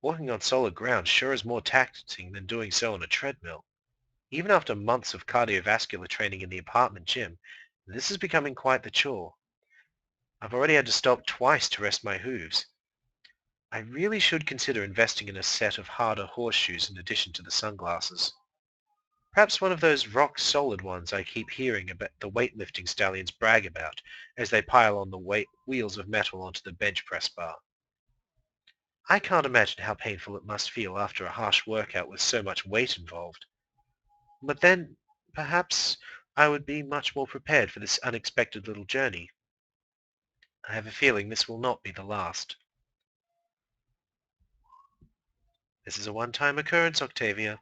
Walking on solid ground sure is more taxing than doing so on a treadmill. Even after months of cardiovascular training in the apartment gym, this is becoming quite the chore. I've already had to stop twice to rest my hooves. I really should consider investing in a set of harder horseshoes in addition to the sunglasses. Perhaps one of those rock-solid ones I keep hearing about the weightlifting stallions brag about as they pile on the wheels of metal onto the bench press bar. I can't imagine how painful it must feel after a harsh workout with so much weight involved. But then, perhaps I would be much more prepared for this unexpected little journey. I have a feeling this will not be the last. This is a one-time occurrence, Octavia.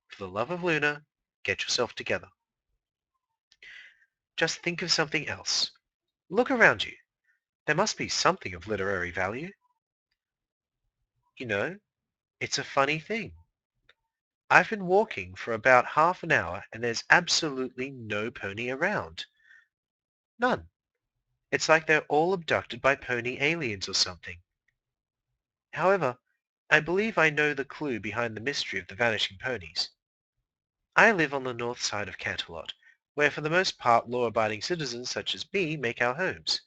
For the love of Luna, get yourself together. Just think of something else. Look around you. There must be something of literary value. You know, it's a funny thing. I've been walking for about half an hour and there's absolutely no pony around. None. It's like they're all abducted by pony aliens or something. However, I believe I know the clue behind the mystery of the vanishing ponies. I live on the north side of Canterlot, where for the most part law-abiding citizens such as me make our homes.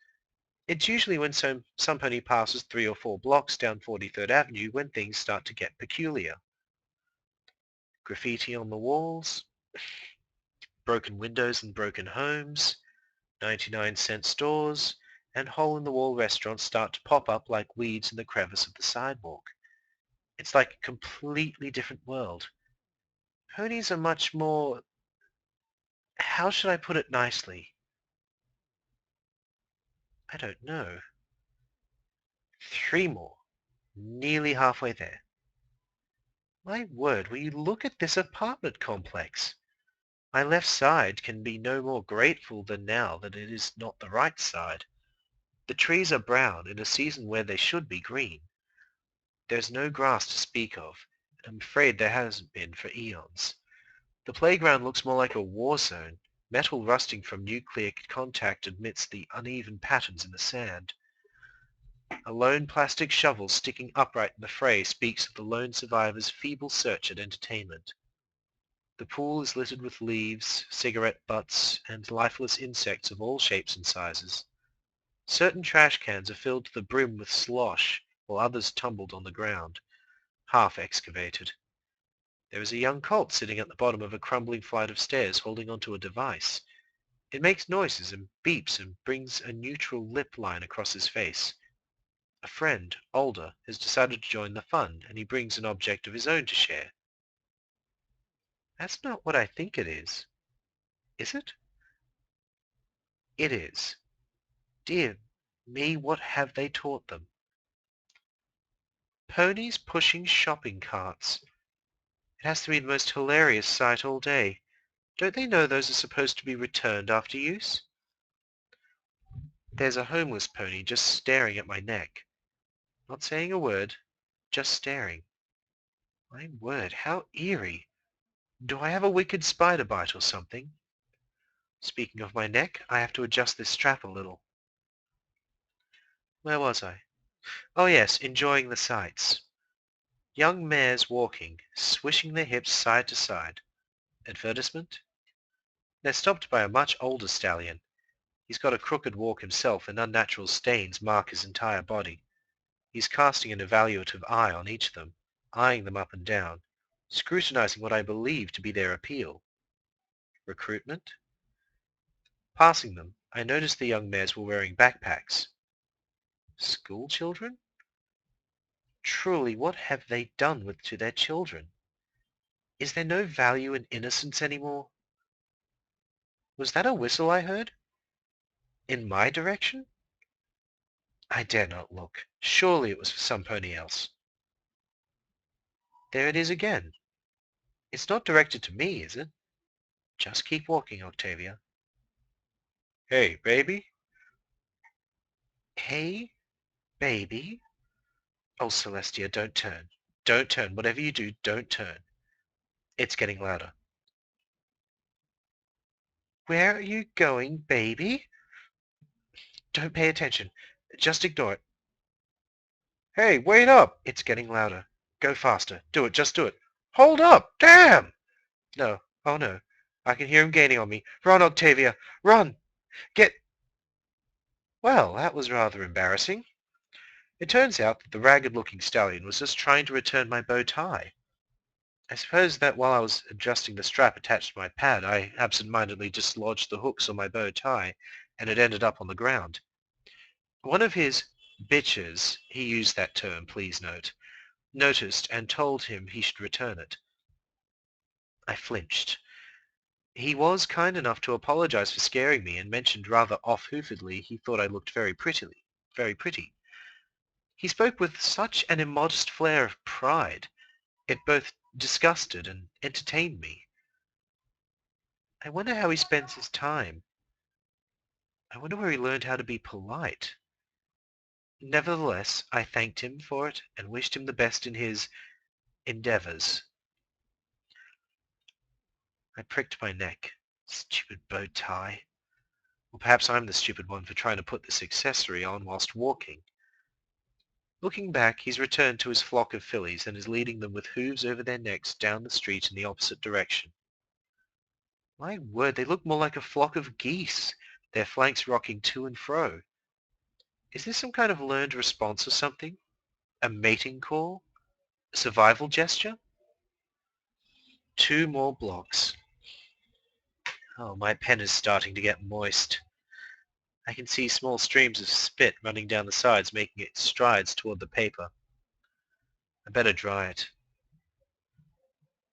It's usually when some pony passes 3 or 4 blocks down 43rd Avenue when things start to get peculiar. Graffiti on the walls, broken windows and broken homes, 99-cent stores, and hole-in-the-wall restaurants start to pop up like weeds in the crevice of the sidewalk. It's like a completely different world. Ponies are much more... How should I put it nicely? I don't know. 3 more. Nearly halfway there. My word, will you look at this apartment complex? My left side can be no more grateful than now that it is not the right side. The trees are brown in a season where they should be green. There's no grass to speak of, and I'm afraid there hasn't been for eons. The playground looks more like a war zone, metal rusting from nuclear contact amidst the uneven patterns in the sand. A lone plastic shovel sticking upright in the fray speaks of the lone survivor's feeble search at entertainment. The pool is littered with leaves, cigarette butts, and lifeless insects of all shapes and sizes. Certain trash cans are filled to the brim with slosh, while others tumbled on the ground, half excavated. There is a young colt sitting at the bottom of a crumbling flight of stairs holding onto a device. It makes noises and beeps and brings a neutral lip line across his face. A friend, older, has decided to join the fun, and he brings an object of his own to share. That's not what I think it is. Is it? It is. Dear me, what have they taught them? Ponies pushing shopping carts. It has to be the most hilarious sight all day. Don't they know those are supposed to be returned after use? There's a homeless pony just staring at my neck. Not saying a word, just staring. My word, how eerie. Do I have a wicked spider bite or something? Speaking of my neck, I have to adjust this strap a little. Where was I? Oh yes, enjoying the sights. Young mares walking, swishing their hips side to side. Advertisement? They're stopped by a much older stallion. He's got a crooked walk himself and unnatural stains mark his entire body. He's casting an evaluative eye on each of them, eyeing them up and down, scrutinizing what I believe to be their appeal. Recruitment? Passing them, I noticed the young mares were wearing backpacks. School children? Truly, what have they done to their children? Is there no value in innocence anymore? Was that a whistle I heard? In my direction? I dare not look. Surely it was for some pony else. There it is again. It's not directed to me, is it? Just keep walking, Octavia. Hey, baby. Hey, baby. Oh, Celestia, don't turn. Don't turn. Whatever you do, don't turn. It's getting louder. Where are you going, baby? Don't pay attention. Just ignore it. Hey, wait up! It's getting louder. Go faster. Do it. Just do it. Hold up! Damn! No. Oh, no. I can hear him gaining on me. Run, Octavia. Run! Get... Well, that was rather embarrassing. It turns out that the ragged-looking stallion was just trying to return my bow tie. I suppose that while I was adjusting the strap attached to my pad, I absent-mindedly dislodged the hooks on my bow tie, and it ended up on the ground. One of his bitches, he used that term, please note, noticed and told him he should return it. I flinched. He was kind enough to apologize for scaring me and mentioned rather off-hoofedly he thought I looked very pretty. He spoke with such an immodest flare of pride. It both disgusted and entertained me. I wonder how he spends his time. I wonder where he learned how to be polite. Nevertheless, I thanked him for it and wished him the best in his endeavors. I pricked my neck. Stupid bow tie. Or perhaps I'm the stupid one for trying to put this accessory on whilst walking. Looking back, he's returned to his flock of fillies and is leading them with hooves over their necks down the street in the opposite direction. My word, they look more like a flock of geese, their flanks rocking to and fro. Is this some kind of learned response or something? A mating call? A survival gesture? 2 more blocks. Oh, my pen is starting to get moist. I can see small streams of spit running down the sides, making its strides toward the paper. I better dry it.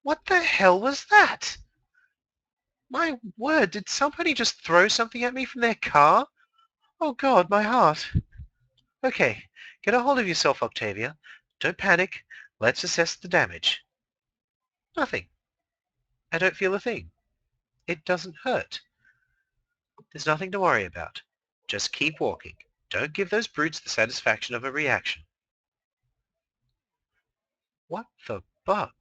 What the hell was that? My word, did somebody just throw something at me from their car? Oh God, my heart. Okay, get a hold of yourself, Octavia. Don't panic. Let's assess the damage. Nothing. I don't feel a thing. It doesn't hurt. There's nothing to worry about. Just keep walking. Don't give those brutes the satisfaction of a reaction. What the buck?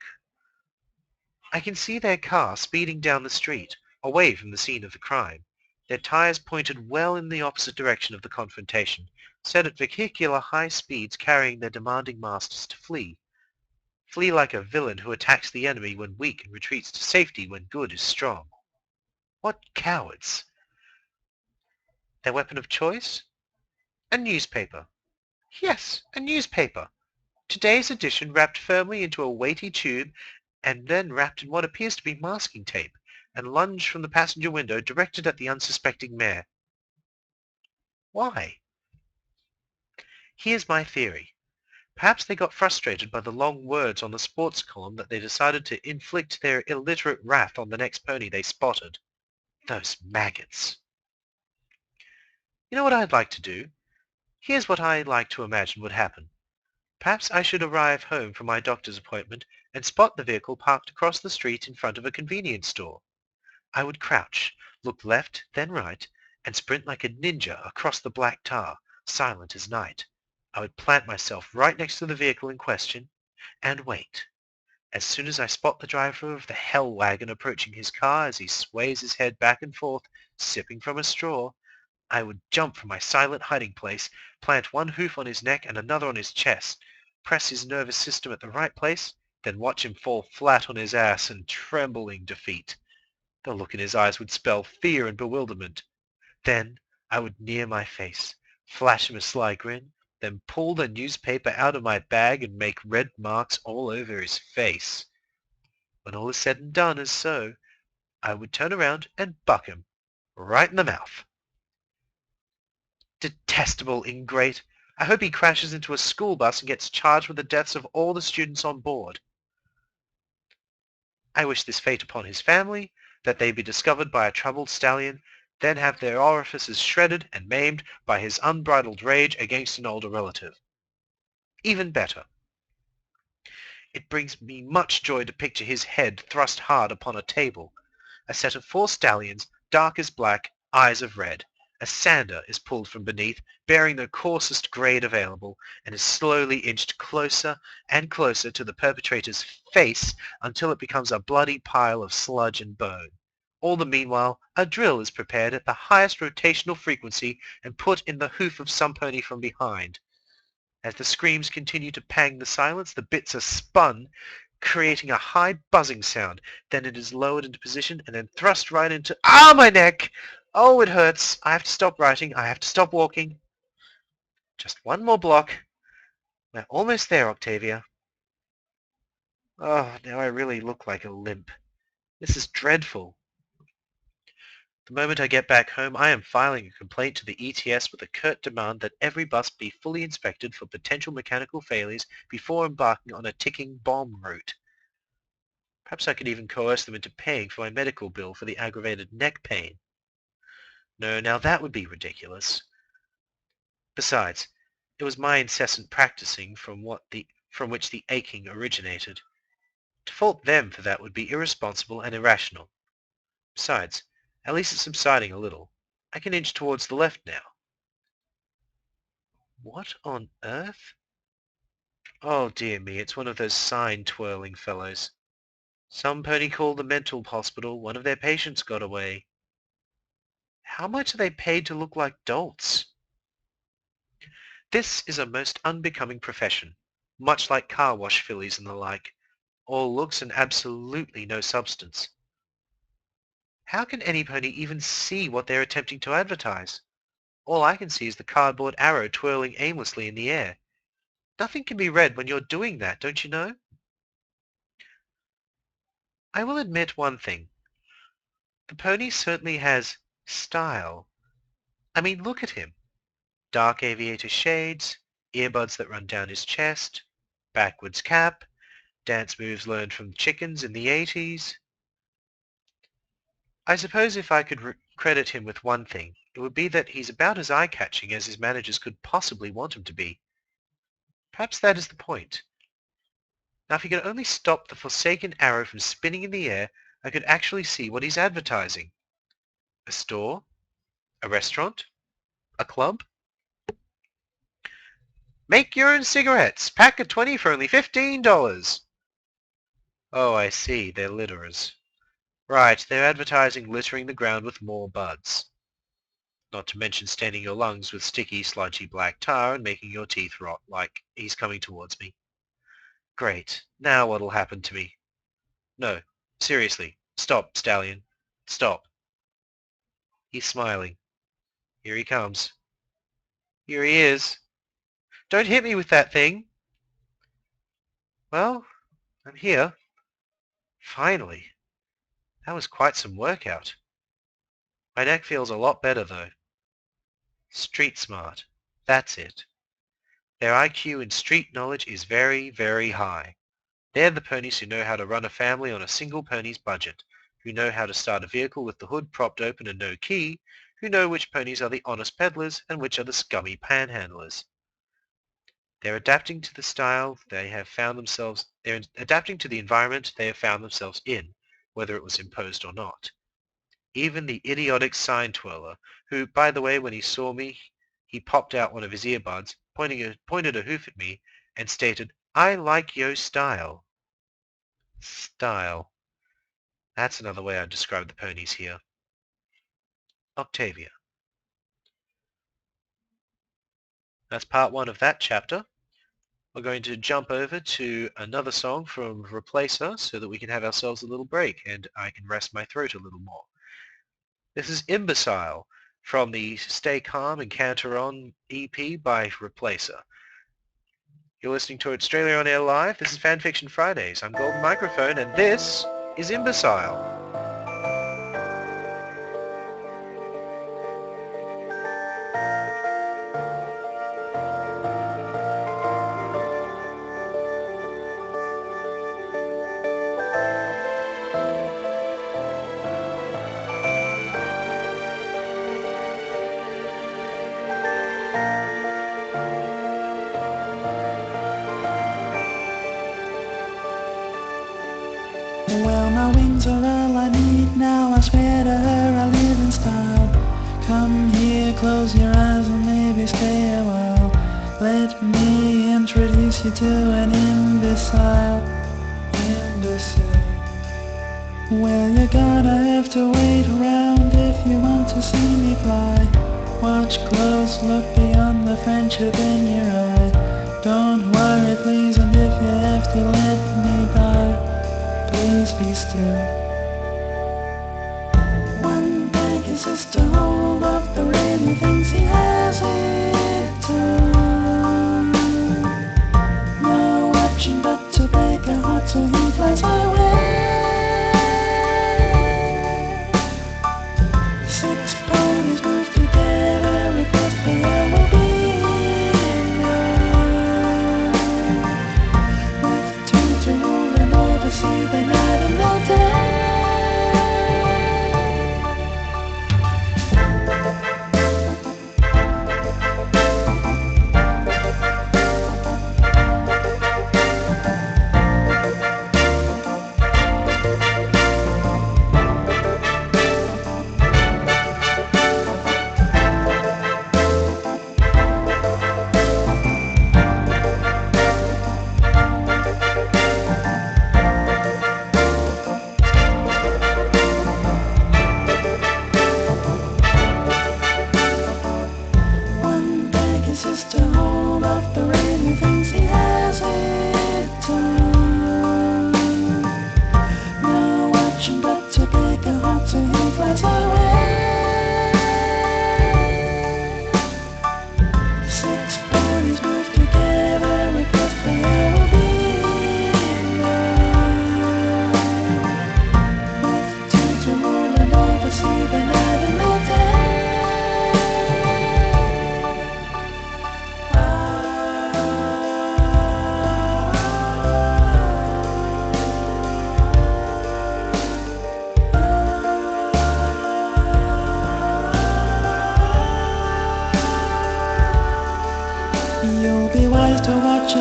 I can see their car speeding down the street, away from the scene of the crime. Their tires pointed well in the opposite direction of the confrontation, set at vehicular high speeds carrying their demanding masters to flee. Flee like a villain who attacks the enemy when weak and retreats to safety when good is strong. What cowards! Their weapon of choice? A newspaper. Yes, a newspaper. Today's edition wrapped firmly into a weighty tube and then wrapped in what appears to be masking tape and lunged from the passenger window directed at the unsuspecting mare. Why? Here's my theory. Perhaps they got frustrated by the long words on the sports column that they decided to inflict their illiterate wrath on the next pony they spotted. Those maggots. You know what I'd like to do? Here's what I like to imagine would happen. Perhaps I should arrive home from my doctor's appointment and spot the vehicle parked across the street in front of a convenience store. I would crouch, look left, then right, and sprint like a ninja across the black tar, silent as night. I would plant myself right next to the vehicle in question and wait. As soon as I spot the driver of the hell wagon approaching his car as he sways his head back and forth, sipping from a straw, I would jump from my silent hiding place, plant one hoof on his neck and another on his chest, press his nervous system at the right place, then watch him fall flat on his ass in trembling defeat. The look in his eyes would spell fear and bewilderment. Then I would near my face, flash him a sly grin, then pull the newspaper out of my bag and make red marks all over his face. When all is said and done as so, I would turn around and buck him, right in the mouth. Detestable ingrate! I hope he crashes into a school bus and gets charged with the deaths of all the students on board. I wish this fate upon his family, that they be discovered by a troubled stallion, then have their orifices shredded and maimed by his unbridled rage against an older relative. Even better. It brings me much joy to picture his head thrust hard upon a table. A set of 4 stallions, dark as black, eyes of red. A sander is pulled from beneath, bearing the coarsest grade available, and is slowly inched closer and closer to the perpetrator's face until it becomes a bloody pile of sludge and bone. All the meanwhile, a drill is prepared at the highest rotational frequency and put in the hoof of some pony from behind. As the screams continue to pang the silence, the bits are spun, creating a high buzzing sound. Then it is lowered into position and then thrust right into... Ah, my neck! Oh, it hurts. I have to stop writing. I have to stop walking. Just one more block. We're almost there, Octavia. Oh, now I really look like a limp. This is dreadful. The moment I get back home, I am filing a complaint to the ETS with a curt demand that every bus be fully inspected for potential mechanical failures before embarking on a ticking bomb route. Perhaps I could even coerce them into paying for my medical bill for the aggravated neck pain. No, now that would be ridiculous. Besides, it was my incessant practicing from which the aching originated. To fault them for that would be irresponsible and irrational. Besides, at least it's subsiding a little. I can inch towards the left now. What on earth? Oh dear me, it's one of those sign-twirling fellows. Some pony called the mental hospital. One of their patients got away. How much are they paid to look like dolts? This is a most unbecoming profession, much like car wash fillies and the like. All looks and absolutely no substance. How can any pony even see what they're attempting to advertise? All I can see is the cardboard arrow twirling aimlessly in the air. Nothing can be read when you're doing that, don't you know? I will admit one thing. The pony certainly has style. I mean, look at him. Dark aviator shades, earbuds that run down his chest, backwards cap, dance moves learned from chickens in the 80s. I suppose if I could credit him with one thing, it would be that he's about as eye-catching as his managers could possibly want him to be. Perhaps that is the point. Now if he could only stop the forsaken arrow from spinning in the air, I could actually see what he's advertising. A store? A restaurant? A club? Make your own cigarettes. Pack of 20 for only $15. Oh, I see. They're litterers. Right, they're advertising littering the ground with more buds. Not to mention staining your lungs with sticky, sludgy black tar and making your teeth rot like he's coming towards me. Great. Now what'll happen to me? No, seriously. Stop, Stallion. Stop. He's smiling. Here he comes. Here he is. Don't hit me with that thing. Well, I'm here. Finally. That was quite some workout. My neck feels a lot better, though. Street smart. That's it. Their IQ in street knowledge is very, very high. They're the ponies who know how to run a family on a single pony's budget, who know how to start a vehicle with the hood propped open and no key, who know which ponies are the honest peddlers and which are the scummy panhandlers. They're adapting to the style they have found themselves, they're adapting to the environment they have found themselves in, whether it was imposed or not. Even the idiotic sign twirler, who, by the way, when he saw me, he popped out one of his earbuds, pointed a hoof at me, and stated, "I like yo style." Style. That's another way I'd describe the ponies here. Octavia. That's part one of that chapter. We're going to jump over to another song from Replacer so that we can have ourselves a little break and I can rest my throat a little more. This is Imbecile from the Stay Calm and Canter On EP by Replacer. You're listening to Australia on Air Live. This is FanFiction Fridays. I'm Golden Microphone and this is Imbecile. Well, my wings are all I need now. I swear to her I live in style. Come here, close your eyes and maybe stay a while. Let me introduce you to an imbecile. Well, you're gonna have to wait around if you want to see me fly. Watch close, look beyond the friendship in your eye. Don't worry, please, and if you have to let me die, please be still. One Pegasus to hold up the rain, he thinks he has it too. No option but to break her heart, so he flies away. Six ponies move together, because there will be enough. With two to rule them all to see the night and the day.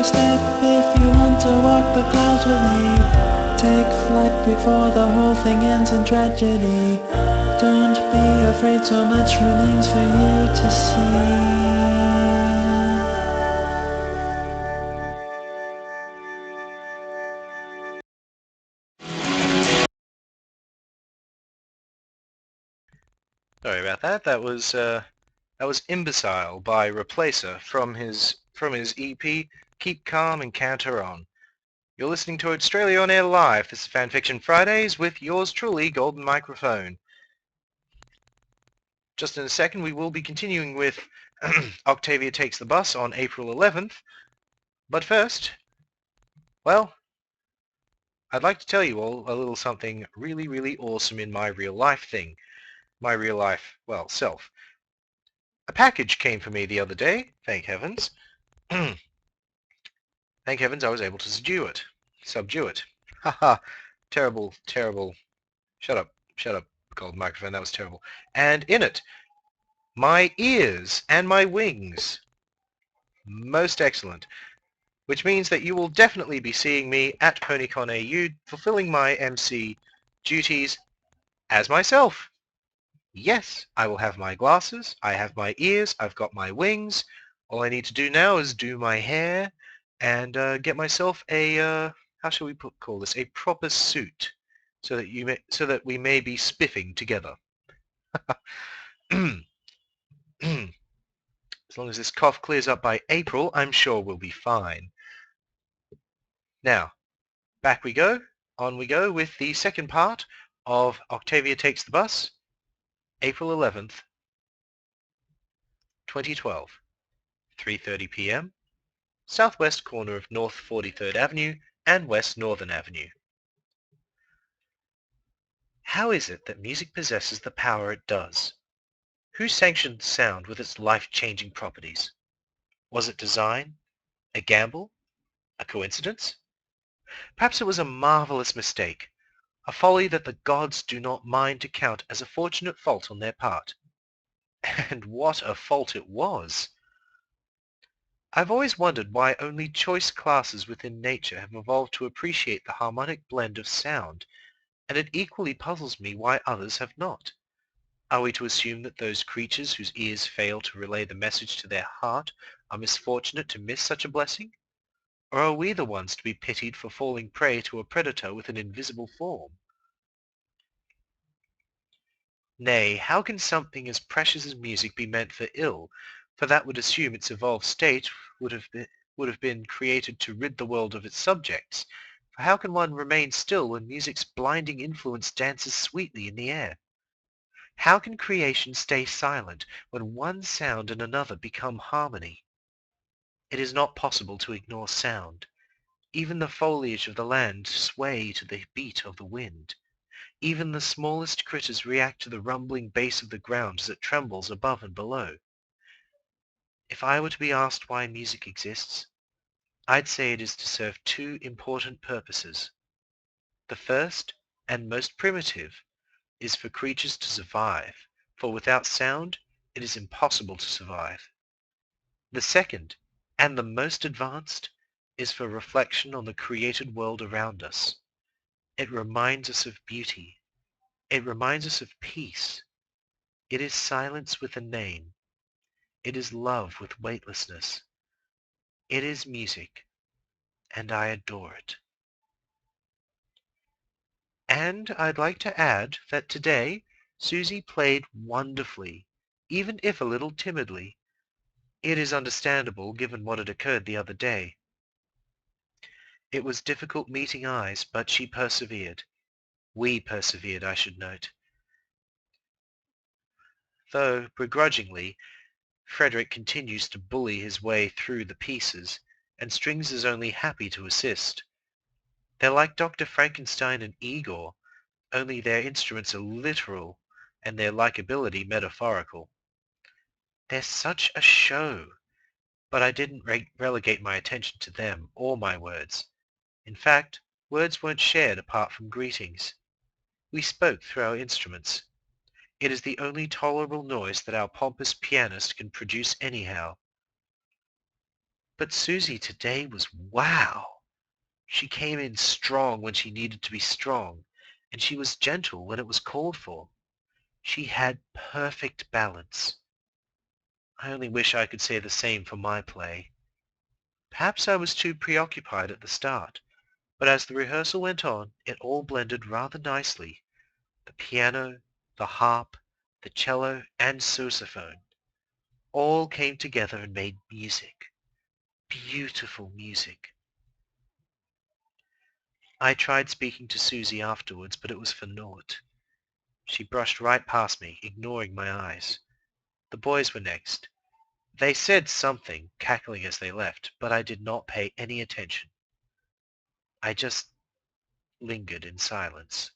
step if you want to walk the clouds with me. Take flight before the whole thing ends in tragedy. Don't be afraid, so much remains for you to see. Sorry about that. That was Imbecile by Replacer from his EP Keep Calm and Canter On. You're listening to Australia on Air Live. This is FanFiction Fridays with yours truly, Golden Microphone. Just in a second, we will be continuing with Octavia Takes the Bus on April 11th. But first, well, I'd like to tell you all a little something really, really awesome in my real life thing. My real life, well, self. A package came for me the other day, thank heavens. Thank heavens I was able to subdue it. Haha, terrible, terrible. Shut up, Gold Microphone, that was terrible. And in it, my ears and my wings. Most excellent. Which means that you will definitely be seeing me at PonyCon AU fulfilling my MC duties as myself. Yes, I will have my glasses, I have my ears, I've got my wings. All I need to do now is do my hair and get myself a, how shall we call this, a proper suit so that we may be spiffing together. As long as this cough clears up by April, I'm sure we'll be fine. Now, back we go, on we go with the second part of Octavia Takes the Bus, April 11th, 2012, 3:30 p.m., southwest corner of North 43rd Avenue and West Northern Avenue. How is it that music possesses the power it does? Who sanctioned sound with its life-changing properties? Was it design? A gamble? A coincidence? Perhaps it was a marvelous mistake, a folly that the gods do not mind to count as a fortunate fault on their part. And what a fault it was! I've always wondered why only choice classes within nature have evolved to appreciate the harmonic blend of sound, and it equally puzzles me why others have not. Are we to assume that those creatures whose ears fail to relay the message to their heart are misfortunate to miss such a blessing? Or are we the ones to be pitied for falling prey to a predator with an invisible form? Nay, how can something as precious as music be meant for ill? For that would assume its evolved state would have been created to rid the world of its subjects. For how can one remain still when music's blinding influence dances sweetly in the air? How can creation stay silent when one sound and another become harmony? It is not possible to ignore sound. Even the foliage of the land sway to the beat of the wind. Even the smallest critters react to the rumbling bass of the ground as it trembles above and below. If I were to be asked why music exists, I'd say it is to serve two important purposes. The first, and most primitive, is for creatures to survive, for without sound it is impossible to survive. The second, and the most advanced, is for reflection on the created world around us. It reminds us of beauty. It reminds us of peace. It is silence with a name. It is love with weightlessness. It is music, and I adore it. And I'd like to add that today Susie played wonderfully, even if a little timidly. It is understandable given what had occurred the other day. It was difficult meeting eyes, but she persevered. We persevered, I should note. Though, begrudgingly, Frederick continues to bully his way through the pieces, and Strings is only happy to assist. They're like Dr. Frankenstein and Igor, only their instruments are literal and their likability metaphorical. They're such a show, but I didn't relegate my attention to them or my words. In fact, words weren't shared apart from greetings. We spoke through our instruments. It is the only tolerable noise that our pompous pianist can produce anyhow. But Susie today was wow. She came in strong when she needed to be strong, and she was gentle when it was called for. She had perfect balance. I only wish I could say the same for my play. Perhaps I was too preoccupied at the start, but as the rehearsal went on, it all blended rather nicely. The piano, the harp, the cello, and sousaphone all came together and made music. Beautiful music. I tried speaking to Susie afterwards, but it was for naught. She brushed right past me, ignoring my eyes. The boys were next. They said something, cackling as they left, but I did not pay any attention. I just lingered in silence.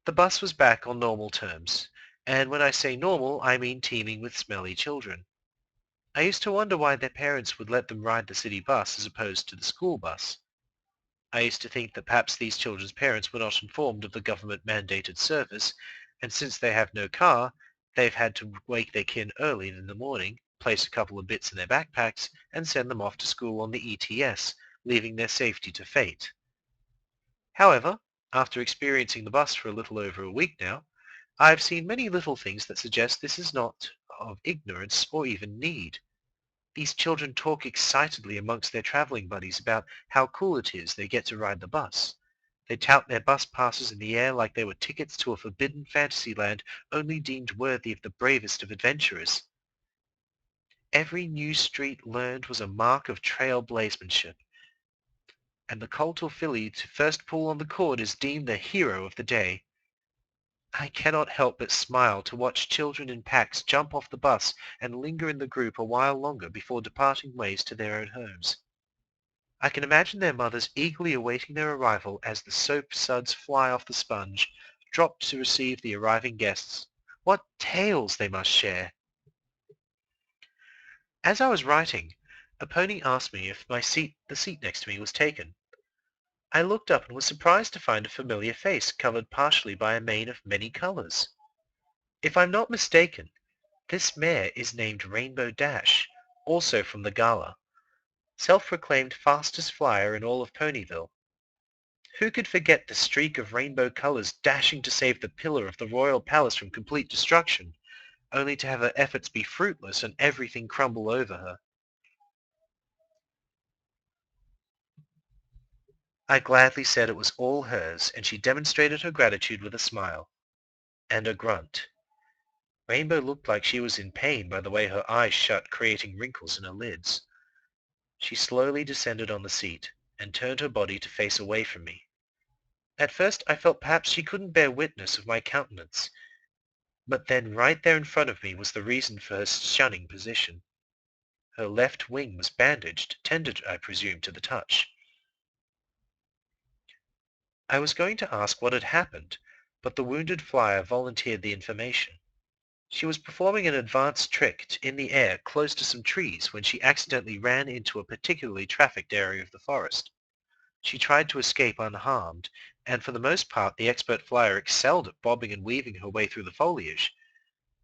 The bus was back on normal terms, and when I say normal, I mean teeming with smelly children. I used to wonder why their parents would let them ride the city bus as opposed to the school bus. I used to think that perhaps these children's parents were not informed of the government-mandated service, and since they have no car, they've had to wake their kin early in the morning, place a couple of bits in their backpacks, and send them off to school on the ETS, leaving their safety to fate. However, after experiencing the bus for a little over a week now, I've seen many little things that suggest this is not of ignorance or even need. These children talk excitedly amongst their traveling buddies about how cool it is they get to ride the bus. They tout their bus passes in the air like they were tickets to a forbidden fantasy land only deemed worthy of the bravest of adventurers. Every new street learned was a mark of trailblazemanship, and the colt or filly to first pull on the cord is deemed the hero of the day. I cannot help but smile to watch children in packs jump off the bus and linger in the group a while longer before departing ways to their own homes. I can imagine their mothers eagerly awaiting their arrival as the soap suds fly off the sponge, dropped to receive the arriving guests. What tales they must share! As I was writing, a pony asked me if the seat next to me was taken. I looked up and was surprised to find a familiar face covered partially by a mane of many colors. If I'm not mistaken, this mare is named Rainbow Dash, also from the gala, self-proclaimed fastest flyer in all of Ponyville. Who could forget the streak of rainbow colors dashing to save the pillar of the royal palace from complete destruction, only to have her efforts be fruitless and everything crumble over her? I gladly said it was all hers, and she demonstrated her gratitude with a smile and a grunt. Rainbow looked like she was in pain by the way her eyes shut, creating wrinkles in her lids. She slowly descended on the seat and turned her body to face away from me. At first I felt perhaps she couldn't bear witness of my countenance, but then right there in front of me was the reason for her shunning position. Her left wing was bandaged, tender, I presume, to the touch. I was going to ask what had happened, but the wounded flyer volunteered the information. She was performing an advanced trick in the air close to some trees when she accidentally ran into a particularly trafficked area of the forest. She tried to escape unharmed, and for the most part the expert flyer excelled at bobbing and weaving her way through the foliage.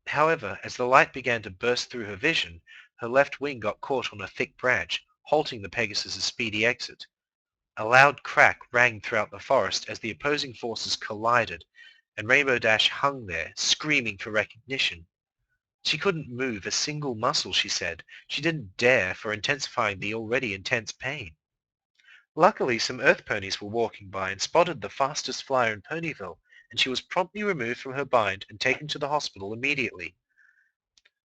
However, as the light began to burst through her vision, her left wing got caught on a thick branch, halting the Pegasus's speedy exit. A loud crack rang throughout the forest as the opposing forces collided, and Rainbow Dash hung there, screaming for recognition. She couldn't move a single muscle, she said. She didn't dare for intensifying the already intense pain. Luckily, some earth ponies were walking by and spotted the fastest flyer in Ponyville, and she was promptly removed from her bind and taken to the hospital immediately.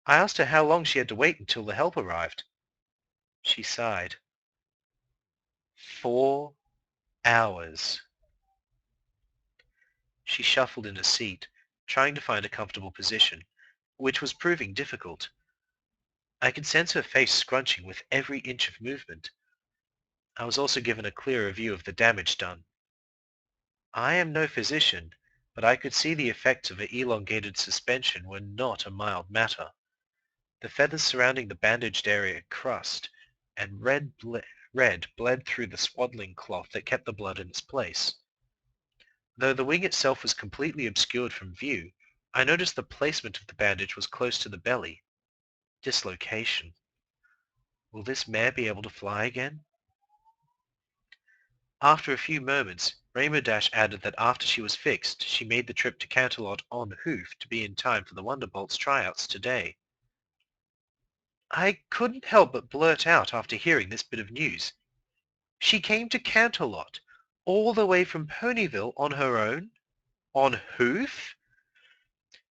I asked her how long she had to wait until the help arrived. She sighed. 4 hours. She shuffled in a seat, trying to find a comfortable position, which was proving difficult. I could sense her face scrunching with every inch of movement. I was also given a clearer view of the damage done. I am no physician, but I could see the effects of her elongated suspension were not a mild matter. The feathers surrounding the bandaged area crust, and red bled through the swaddling cloth that kept the blood in its place. Though the wing itself was completely obscured from view, I noticed the placement of the bandage was close to the belly. Dislocation. Will this mare be able to fly again? After a few moments, Rainbow Dash added that after she was fixed, she made the trip to Canterlot en hoof to be in time for the Wonderbolt's tryouts today. I couldn't help but blurt out after hearing this bit of news. She came to Canterlot, all the way from Ponyville on her own? En hoof?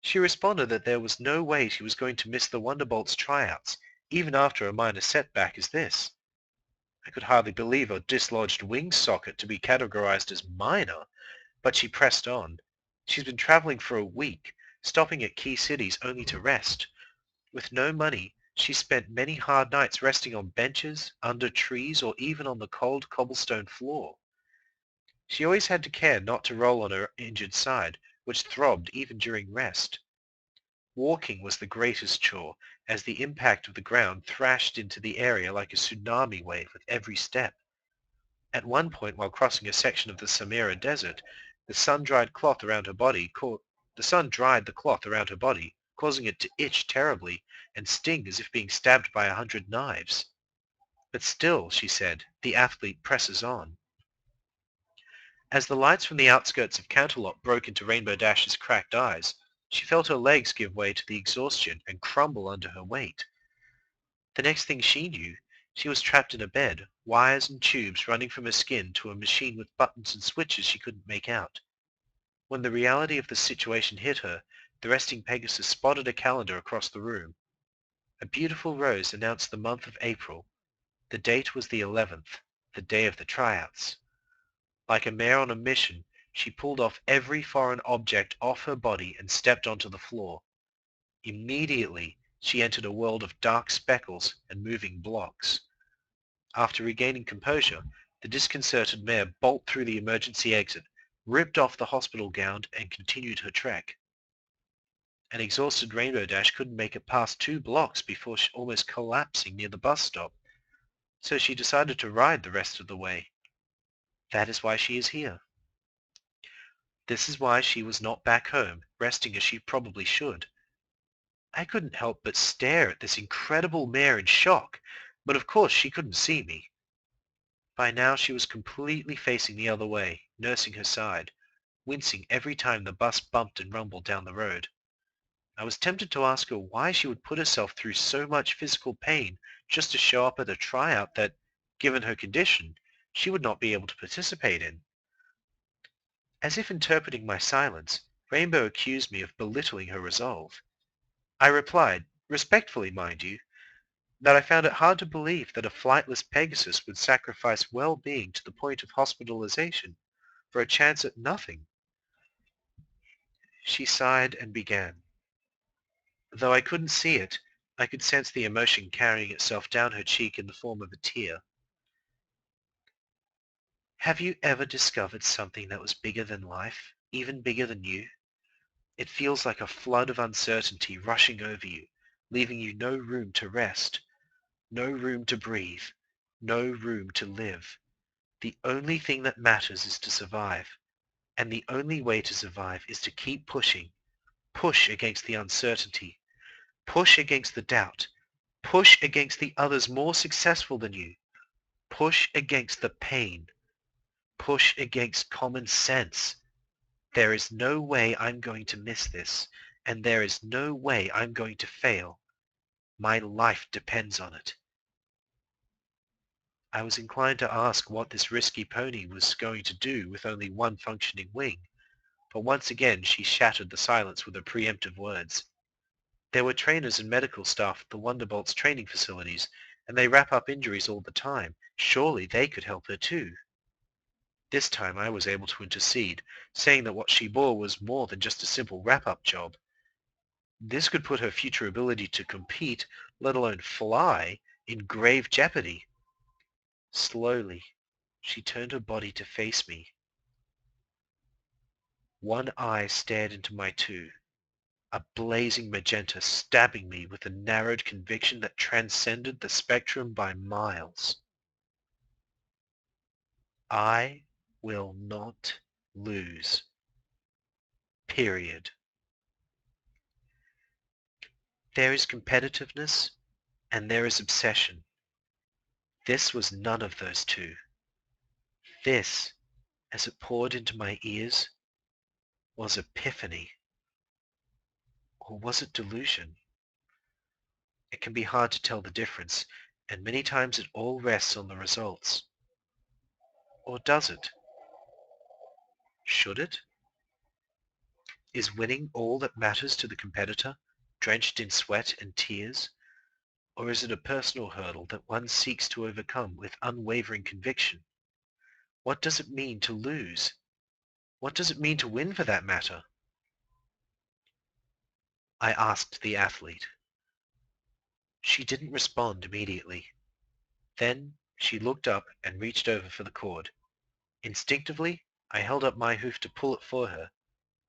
She responded that there was no way she was going to miss the Wonderbolt's tryouts, even after a minor setback as this. I could hardly believe a dislodged wing socket to be categorized as minor, but she pressed on. She's been traveling for a week, stopping at key cities only to rest. With no money, she spent many hard nights resting on benches, under trees, or even on the cold cobblestone floor. She always had to care not to roll on her injured side, which throbbed even during rest. Walking was the greatest chore, as the impact of the ground thrashed into the area like a tsunami wave with every step. At one point, while crossing a section of the Samira Desert, the sun dried the cloth around her body, causing it to itch terribly and sting as if being stabbed by 100 knives. But still, she said, the athlete presses on. As the lights from the outskirts of Canterlot broke into Rainbow Dash's cracked eyes, she felt her legs give way to the exhaustion and crumble under her weight. The next thing she knew, she was trapped in a bed, wires and tubes running from her skin to a machine with buttons and switches she couldn't make out. When the reality of the situation hit her, the resting Pegasus spotted a calendar across the room. A beautiful rose announced the month of April. The date was the 11th, the day of the tryouts. Like a mare on a mission, she pulled off every foreign object off her body and stepped onto the floor. Immediately, she entered a world of dark speckles and moving blocks. After regaining composure, the disconcerted mare bolted through the emergency exit, ripped off the hospital gown, and continued her trek. An exhausted Rainbow Dash couldn't make it past 2 blocks before almost collapsing near the bus stop, so she decided to ride the rest of the way. That is why she is here. This is why she was not back home, resting as she probably should. I couldn't help but stare at this incredible mare in shock, but of course she couldn't see me. By now she was completely facing the other way, nursing her side, wincing every time the bus bumped and rumbled down the road. I was tempted to ask her why she would put herself through so much physical pain just to show up at a tryout that, given her condition, she would not be able to participate in. As if interpreting my silence, Rainbow accused me of belittling her resolve. I replied, respectfully mind you, that I found it hard to believe that a flightless Pegasus would sacrifice well-being to the point of hospitalization for a chance at nothing. She sighed and began. Though I couldn't see it, I could sense the emotion carrying itself down her cheek in the form of a tear. Have you ever discovered something that was bigger than life, even bigger than you? It feels like a flood of uncertainty rushing over you, leaving you no room to rest, no room to breathe, no room to live. The only thing that matters is to survive, and the only way to survive is to keep pushing. Push against the uncertainty. Push against the doubt. Push against the others more successful than you. Push against the pain. Push against common sense. There is no way I'm going to miss this, and there is no way I'm going to fail. My life depends on it. I was inclined to ask what this risky pony was going to do with only one functioning wing, but once again she shattered the silence with her preemptive words. There were trainers and medical staff at the Wonderbolt's training facilities, and they wrap up injuries all the time. Surely they could help her too. This time I was able to intercede, saying that what she bore was more than just a simple wrap-up job. This could put her future ability to compete, let alone fly, in grave jeopardy. Slowly, she turned her body to face me. One eye stared into my two, a blazing magenta stabbing me with a narrowed conviction that transcended the spectrum by miles. I will not lose. Period. There is competitiveness And there is obsession. This was none of those two. This, as it poured into my ears, was epiphany. Or was it delusion? It can be hard to tell the difference, and many times it all rests on the results. Or does it? Should it? Is winning all that matters to the competitor, drenched in sweat and tears? Or is it a personal hurdle that one seeks to overcome with unwavering conviction? What does it mean to lose? What does it mean to win, for that matter? I asked the athlete. She didn't respond immediately. Then she looked up and reached over for the cord. Instinctively, I held up my hoof to pull it for her.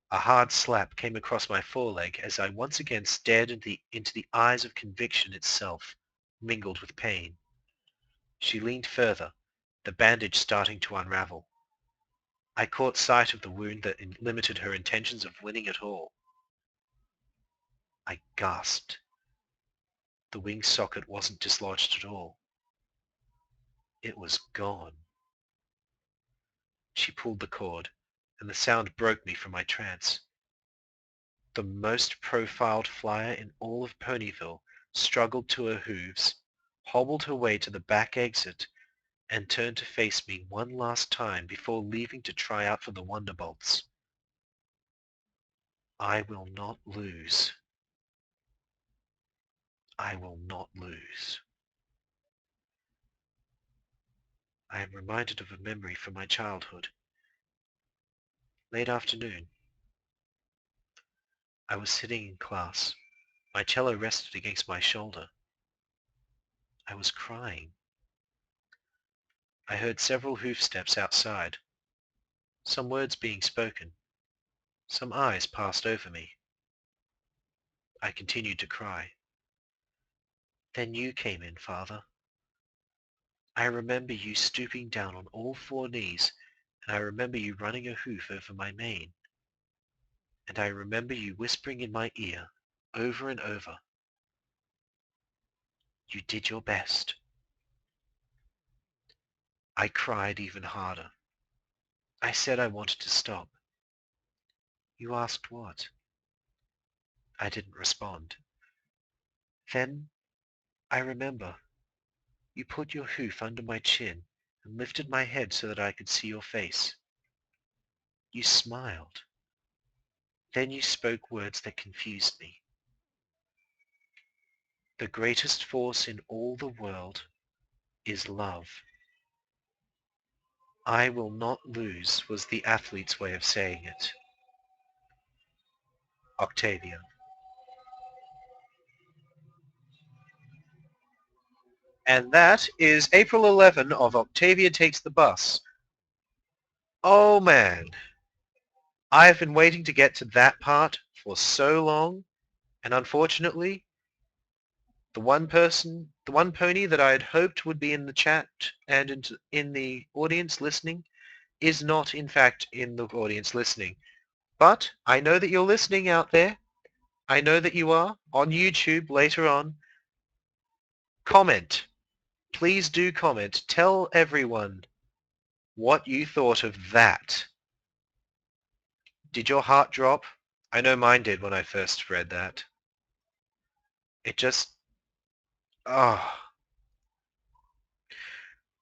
A hard slap came across my foreleg as I once again stared into the eyes of conviction itself, mingled with pain. She leaned further, the bandage starting to unravel. I caught sight of the wound that limited her intentions of winning at all. I gasped. The wing socket wasn't dislodged at all. It was gone. She pulled the cord, and the sound broke me from my trance. The most profiled flyer in all of Ponyville struggled to her hooves, hobbled her way to the back exit, and turned to face me one last time before leaving to try out for the Wonderbolts. I will not lose. I will not lose. I am reminded of a memory from my childhood. Late afternoon. I was sitting in class. My cello rested against my shoulder. I was crying. I heard several hoof steps outside. Some words being spoken. Some eyes passed over me. I continued to cry. Then you came in, Father. I remember you stooping down on all four knees, and I remember you running a hoof over my mane. And I remember you whispering in my ear, over and over, "You did your best." I cried even harder. I said I wanted to stop. You asked what? I didn't respond. Then I remember you put your hoof under my chin and lifted my head so that I could see your face. You smiled. Then you spoke words that confused me. The greatest force in all the world is love. I will not lose was the athlete's way of saying it. Octavia. And that is April 11 of Octavia Takes the Bus. Oh man, I have been waiting to get to that part for so long, and unfortunately, the one pony that I had hoped would be in the chat and in the audience listening is not in fact in the audience listening. But I know that you're listening out there. I know that you are on YouTube later on. Comment. Please do comment. Tell everyone what you thought of that. Did your heart drop? I know mine did when I first read that. It just... oh.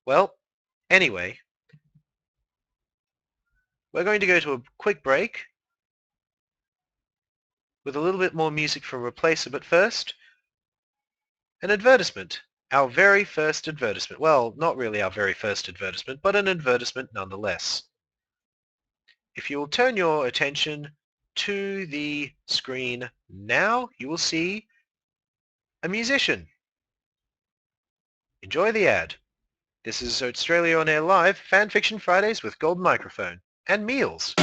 Well, anyway, we're going to go to a quick break with a little bit more music from Replacer, but first, an advertisement. Our very first advertisement. Well, not really our very first advertisement, but an advertisement nonetheless. If you will turn your attention to the screen now, you will see a musician. Enjoy the ad. This is Australia on Air Live, FanFiction Fridays with Golden Microphone and Meelz.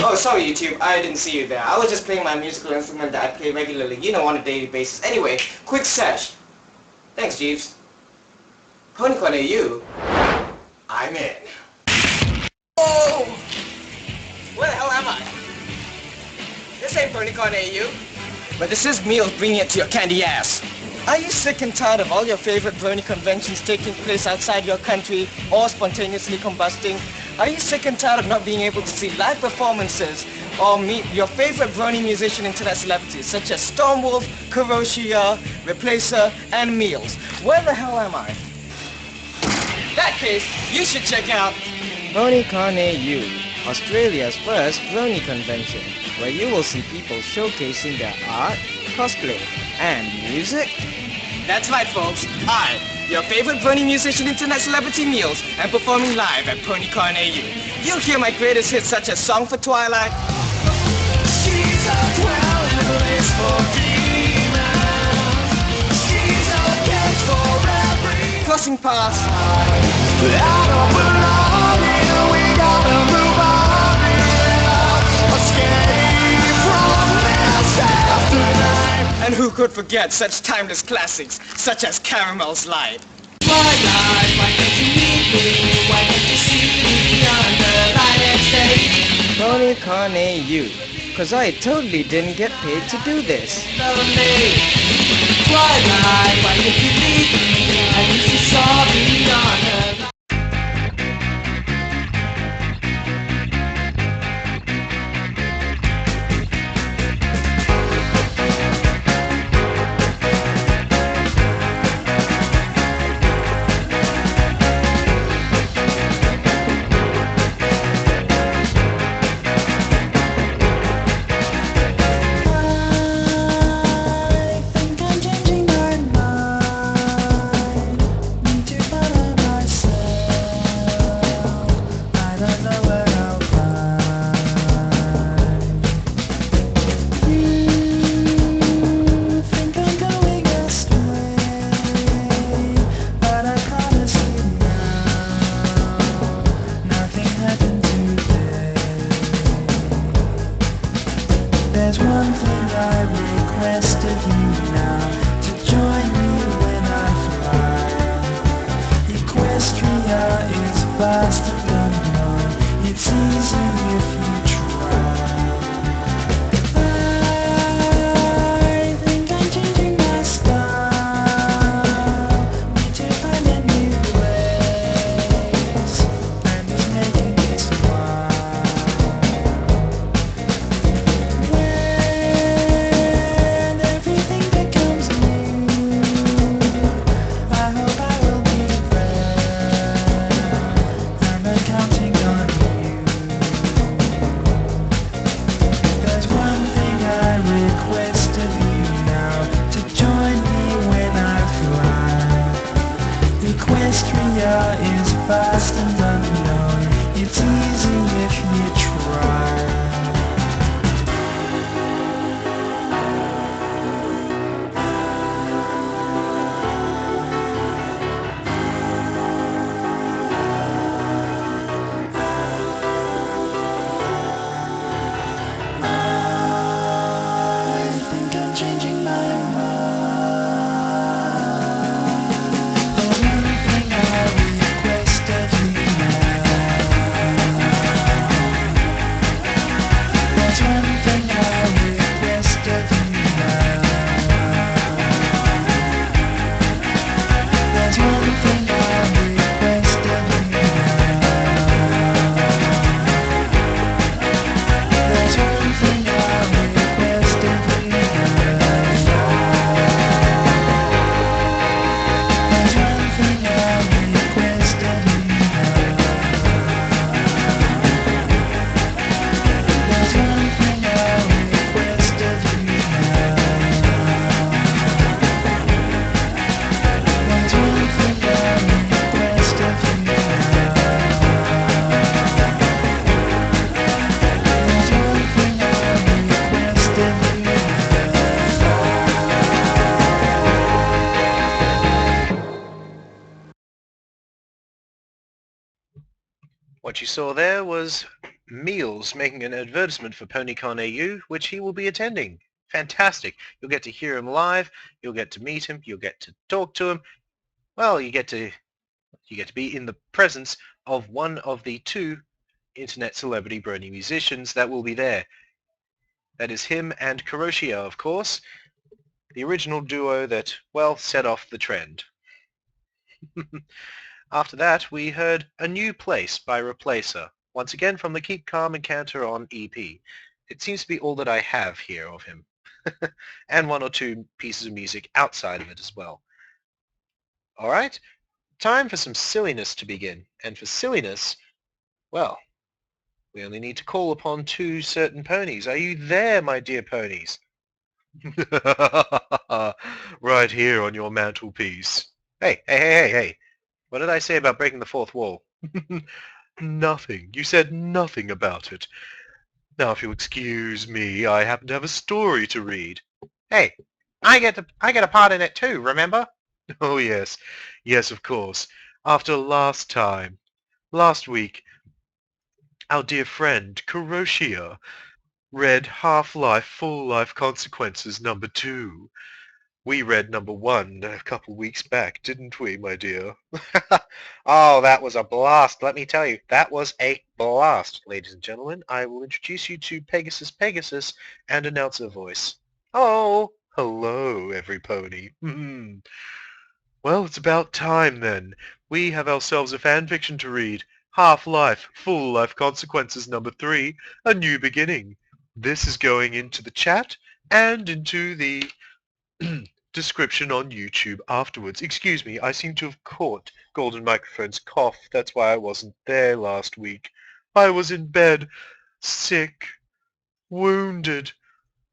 Oh, sorry YouTube, I didn't see you there. I was just playing my musical instrument that I play regularly, you know, on a daily basis. Anyway, quick search. Thanks, Jeeves. PonyCon AU. I'm in. Oh! Where the hell am I? PonyCon AU. But this is Meelz bringing it to your candy ass. Are you sick and tired of all your favorite brony conventions taking place outside your country or spontaneously combusting? Are you sick and tired of not being able to see live performances or meet your favorite brony musician internet celebrities such as Stormwolf, Kuroshia, Replacer, and Meelz? Where the hell am I? In that case, you should check out PonyCon AU, Australia's first brony convention, where you will see people showcasing their art, cosplay, and music. That's right, folks. I, your favorite brony musician internet celebrity Meelz, am performing live at PonyCon AU. You'll hear my greatest hits such as Song for Twilight, She's a dwelling place for demons. She's a cage for every Crossing Paths, I don't belong here, we gotta move on here. Escape from this afterlife. and who could forget such timeless classics such as Caramel's Light. Twilight, why can't you meet me? Why can't you see me under lighted stage? PonyCon AU, cause I totally didn't get paid to do this. Lonely. Twilight, why can't you meet me? At least you saw me under light. There's one thing I request of you now, to join me when I fly. Equestria is vast and unknown, it's easy if you try. I think I'm changing my style, need to find a new ways, and it's making me smile. Equestria is vast and unknown, it's easy if you try. I think I'm changing my mind. What you saw there was Meelz making an advertisement for PonyCon AU, which he will be attending. Fantastic. You'll get to hear him live, you'll get to meet him, you'll get to talk to him. Well, you get to be in the presence of one of the two internet celebrity brony musicians that will be there. That is him and Kuroshia, of course, the original duo that, well, set off the trend. After that, we heard A New Place by Replacer, once again from the Keep Calm and Canter On EP. It seems to be all that I have here of him. And one or two pieces of music outside of it as well. Alright, time for some silliness to begin. And for silliness, well, we only need to call upon two certain ponies. Are you there, my dear ponies? Right here on your mantelpiece. Hey. What did I say about breaking the fourth wall? Nothing. You said nothing about it. Now, if you'll excuse me, I happen to have a story to read. Hey, I get a part in it too, remember? Oh, yes. Yes, of course. After last week, our dear friend, Kuroshia, read Half-Life Full-Life Consequences number 2. We read number 1 a couple weeks back, didn't we, my dear? Oh, that was a blast, let me tell you. That was a blast. Ladies and gentlemen, I will introduce you to Pegasus and announcer voice. Oh, hello, every pony. Well, it's about time then. We have ourselves a fanfiction to read. Half-Life Full-Life Consequences number 3, A New Beginning. This is going into the chat and into the description on YouTube afterwards. Excuse me, I seem to have caught Golden Microphone's cough. That's why I wasn't there last week. I was in bed, sick, wounded,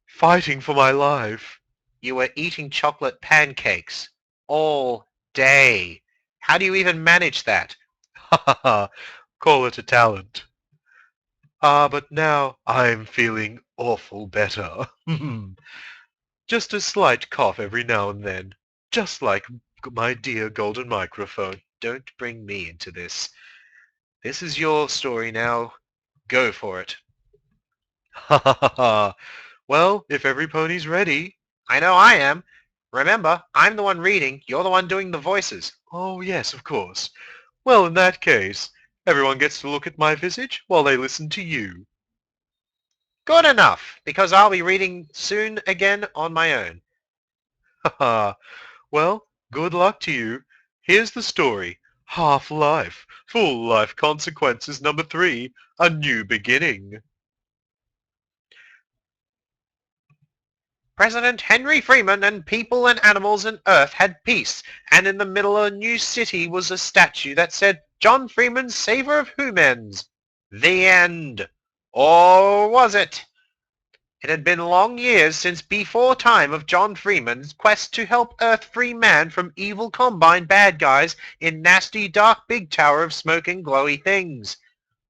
fighting for my life. You were eating chocolate pancakes all day. How do you even manage that? Ha ha ha, call it a talent. But now I'm feeling awful better. Just a slight cough every now and then, just like my dear Golden Microphone. Don't bring me into this. This is your story now. Go for it. Ha ha ha ha. Well, if every pony's ready. I know I am. Remember, I'm the one reading. You're the one doing the voices. Oh, yes, of course. Well, in that case, everyone gets to look at my visage while they listen to you. Good enough, because I'll be reading soon again on my own. Haha. Well, good luck to you. Here's the story. Half-Life, Full-Life Consequences number 3, A New Beginning. President Henry Freeman and people and animals and Earth had peace, and in the middle of a new city was a statue that said, John Freeman, Saver of Humans. The end. Or was it? It had been long years since before time of John Freeman's quest to help Earth free man from evil Combine bad guys in nasty dark big tower of smoking glowy things.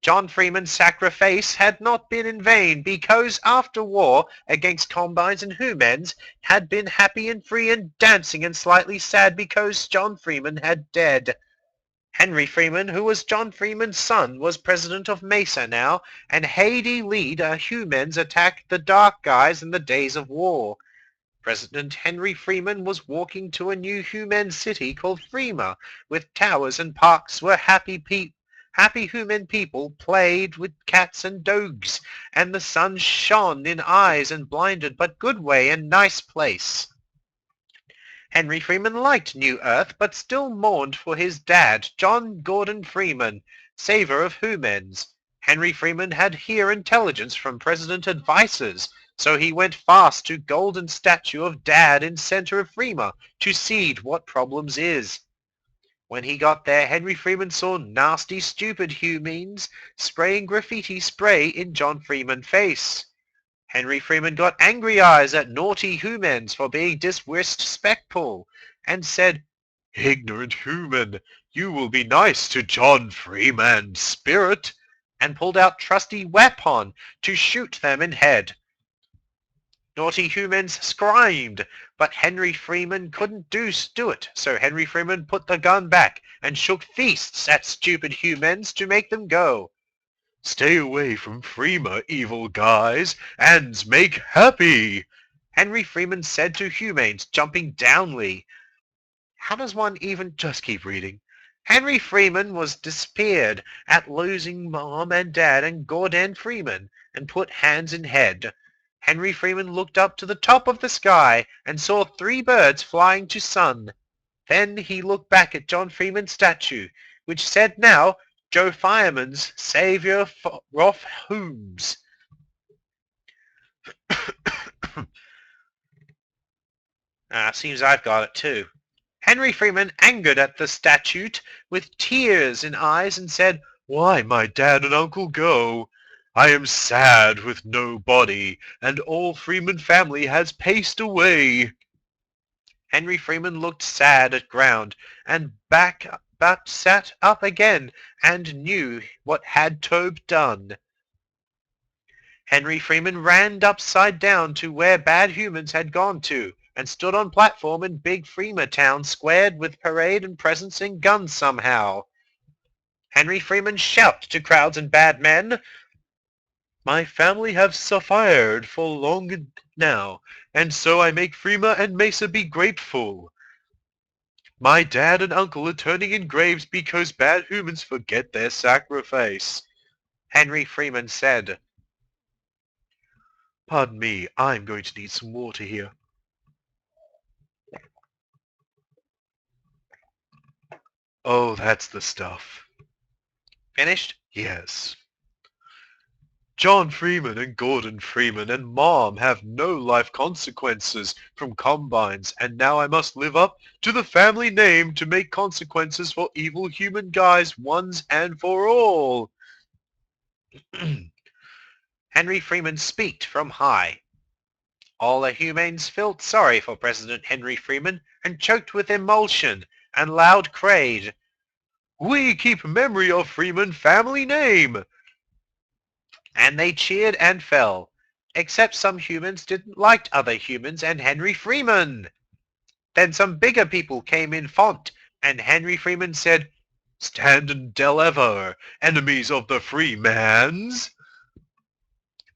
John Freeman's sacrifice had not been in vain because after war against Combines and Humans had been happy and free and dancing and slightly sad because John Freeman had dead. Henry Freeman, who was John Freeman's son, was president of Mesa now, and Haiti leader Humans attacked the dark guys in the days of war. President Henry Freeman was walking to a new human city called Freema, with towers and parks where happy human people played with cats and dogs, and the sun shone in eyes and blinded, but good way and nice place. Henry Freeman liked New Earth, but still mourned for his dad, John Gordon Freeman, saver of humans. Henry Freeman had hear intelligence from President advisors, so he went fast to golden statue of Dad in center of Freema to seed what problems is. When he got there, Henry Freeman saw nasty, stupid humans spraying graffiti spray in John Freeman face. Henry Freeman got angry eyes at naughty humans for being diswissed spectral, and said, Ignorant human, you will be nice to John Freeman's spirit, and pulled out trusty weapon to shoot them in head. Naughty humans screamed, but Henry Freeman couldn't do it, so Henry Freeman put the gun back and shook fists at stupid humans to make them go. Stay away from Freema, evil guys, and make happy, Henry Freeman said to humans, jumping downly. How does one even just keep reading? Henry Freeman was despaired at losing Mom and Dad and Gordon Freeman, and put hands in head. Henry Freeman looked up to the top of the sky and saw 3 birds flying to sun. Then he looked back at John Freeman's statue, which said now, Joe Fireman's Saviour Roth Holmes. Seems I've got it too. Henry Freeman angered at the statue with tears in eyes and said, "Why, my dad and uncle go? I am sad with no body, and all Freeman family has paced away." Henry Freeman looked sad at ground, and but sat up again, and knew what had Tobe done. Henry Freeman ran upside down to where bad humans had gone to, and stood on platform in big Freeman squared with parade and presents and guns somehow. Henry Freeman shouted to crowds and bad men, "My family have suffered for long now, and so I make Freema and Mesa be grateful. My dad and uncle are turning in graves because bad humans forget their sacrifice." Henry Freeman said, "Pardon me, I'm going to need some water here." "Oh, that's the stuff." "Finished?" "Yes." "John Freeman and Gordon Freeman and Mom have no life consequences from combines, and now I must live up to the family name to make consequences for evil human guys once and for all." Henry Freeman speaked from high. All the humans felt sorry for President Henry Freeman and choked with emulsion and loud cried, "We keep memory of Freeman family name." And they cheered and fell, except some humans didn't like other humans and Henry Freeman. Then some bigger people came in font, and Henry Freeman said, "Stand and deliver, enemies of the Freemans."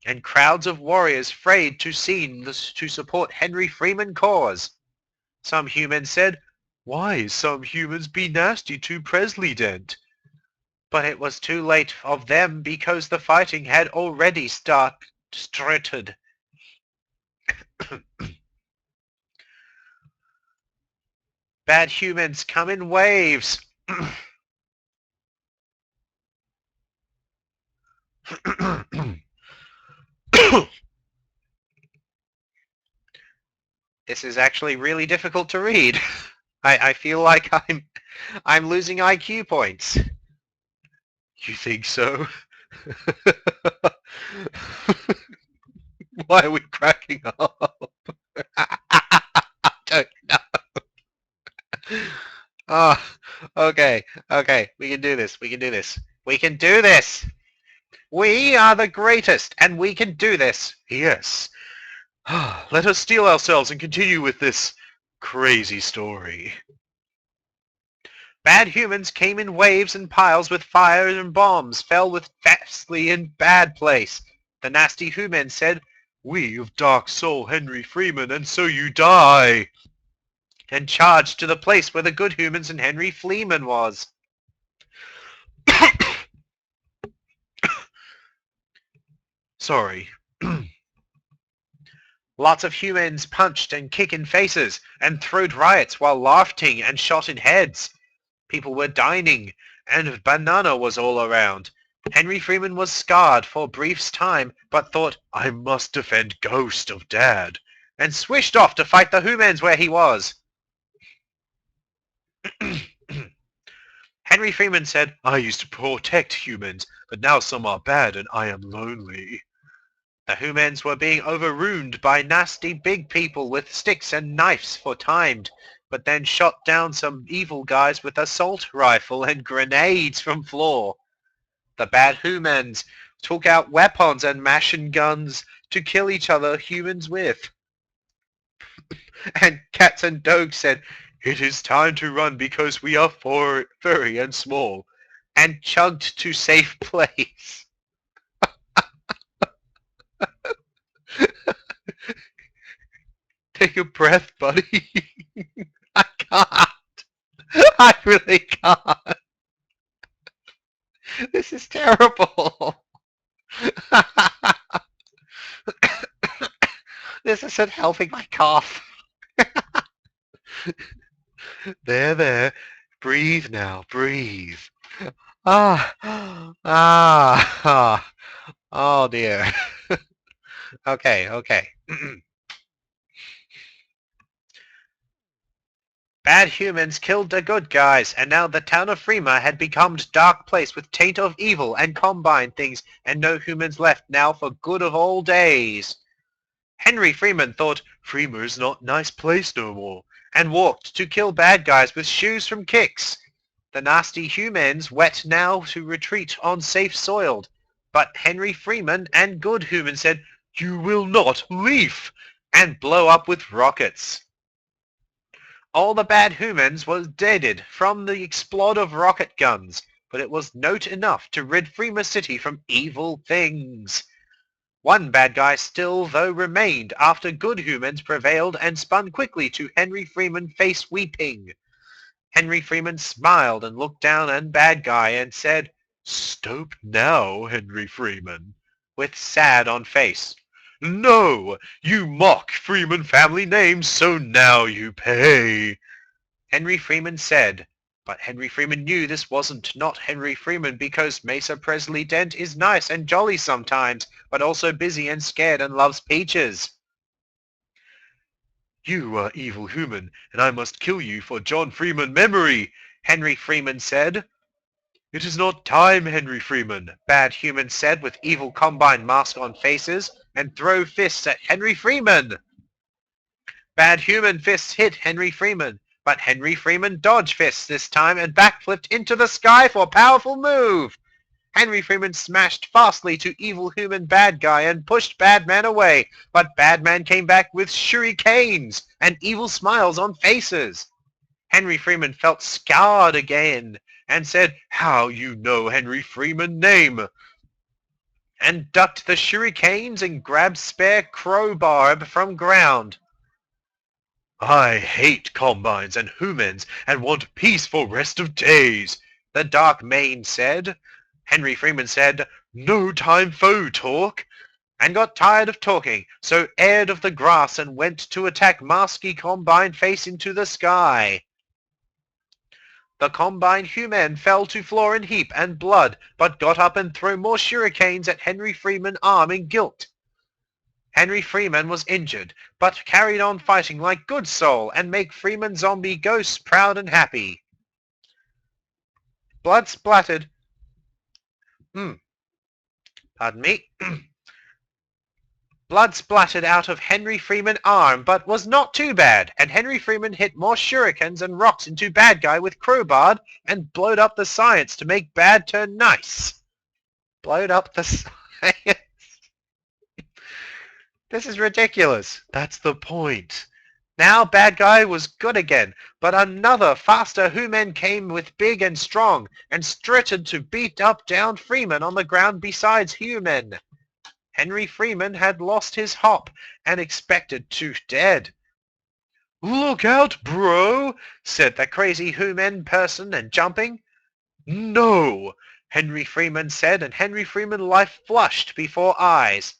And crowds of warriors frayed to scenes to support Henry Freeman cause. Some humans said, "Why some humans be nasty to President?" But it was too late of them because the fighting had already started. Bad humans come in waves. This is actually really difficult to read. I feel like I'm losing IQ points. You think so? Why are we cracking up? I don't know. Okay. We can do this. We can do this. We can do this. We are the greatest, and we can do this. Yes. Let us steel ourselves and continue with this crazy story. Bad humans came in waves and piles with fire and bombs, fell with fastly in bad place. The nasty humans said, "We of dark soul Henry Freeman, and so you die," and charged to the place where the good humans and Henry Freeman was. Sorry. Lots of humans punched and kicked in faces and throwed riots while laughing and shot in heads. People were dining, and banana was all around. Henry Freeman was scarred for a brief time, but thought, "I must defend Ghost of Dad," and swished off to fight the humans where he was. Henry Freeman said, "I used to protect humans, but now some are bad and I am lonely." The humans were being overrun by nasty big people with sticks and knives for timed, but then shot down some evil guys with assault rifle and grenades from floor. The bad humans took out weapons and machine guns to kill each other humans with. And cats and dogs said, "It is time to run because we are furry and small," and chugged to safe place. Take a breath, buddy. I can't. I really can't. This is terrible. said helping my cough. There. Breathe now, breathe. Ah, ah. Oh dear. Okay. Bad humans killed the good guys, and now the town of Freema had become a dark place with taint of evil and combined things, and no humans left now for good of all days. Henry Freeman thought Freema's not nice place no more, and walked to kill bad guys with shoes from kicks. The nasty humans wet now to retreat on safe soil, but Henry Freeman and good humans said, "You will not leave," and blow up with rockets. All the bad humans was deaded from the explode of rocket guns, but it was not enough to rid Freema City from evil things. One bad guy still, though, remained after good humans prevailed and spun quickly to Henry Freeman, face weeping. Henry Freeman smiled and looked down on bad guy and said, "Stop now, Henry Freeman," with sad on face. "No, you mock Freeman family name, so now you pay," Henry Freeman said. But Henry Freeman knew this wasn't not Henry Freeman, because Mesa Presley Dent is nice and jolly sometimes, but also busy and scared and loves peaches. "You are evil human, and I must kill you for John Freeman memory," Henry Freeman said. "It is not time, Henry Freeman," bad humans said with evil combined mask on faces, and throw fists at Henry Freeman. Bad human fists hit Henry Freeman, but Henry Freeman dodged fists this time and backflipped into the sky for a powerful move. Henry Freeman smashed fastly to evil human bad guy and pushed bad man away, but bad man came back with shurikens and evil smiles on faces. Henry Freeman felt scarred again and said, "How you know Henry Freeman name?" and ducked the shurikens and grabbed spare crowbar from ground. "I hate combines and humans and want peace for rest of days," the Dark Mane said. Henry Freeman said, "No time for talk," and got tired of talking, so aired of the grass and went to attack Masky Combine face into the sky. The Combine human fell to floor in heap and blood, but got up and threw more shurikens at Henry Freeman arm in guilt. Henry Freeman was injured, but carried on fighting like good soul and make Freeman zombie ghosts proud and happy. Blood splattered. Pardon me. Blood splattered out of Henry Freeman's arm, but was not too bad, and Henry Freeman hit more shurikens and rocks into bad guy with crowbar and blowed up the science to make bad turn nice. Blowed up the science. This is ridiculous. That's the point. Now bad guy was good again, but another faster human came with big and strong and strutted to beat up down Freeman on the ground besides human. Henry Freeman had lost his hop and expected to dead. "Look out, bro," said the crazy human person and jumping. "No," Henry Freeman said, and Henry Freeman life flushed before eyes.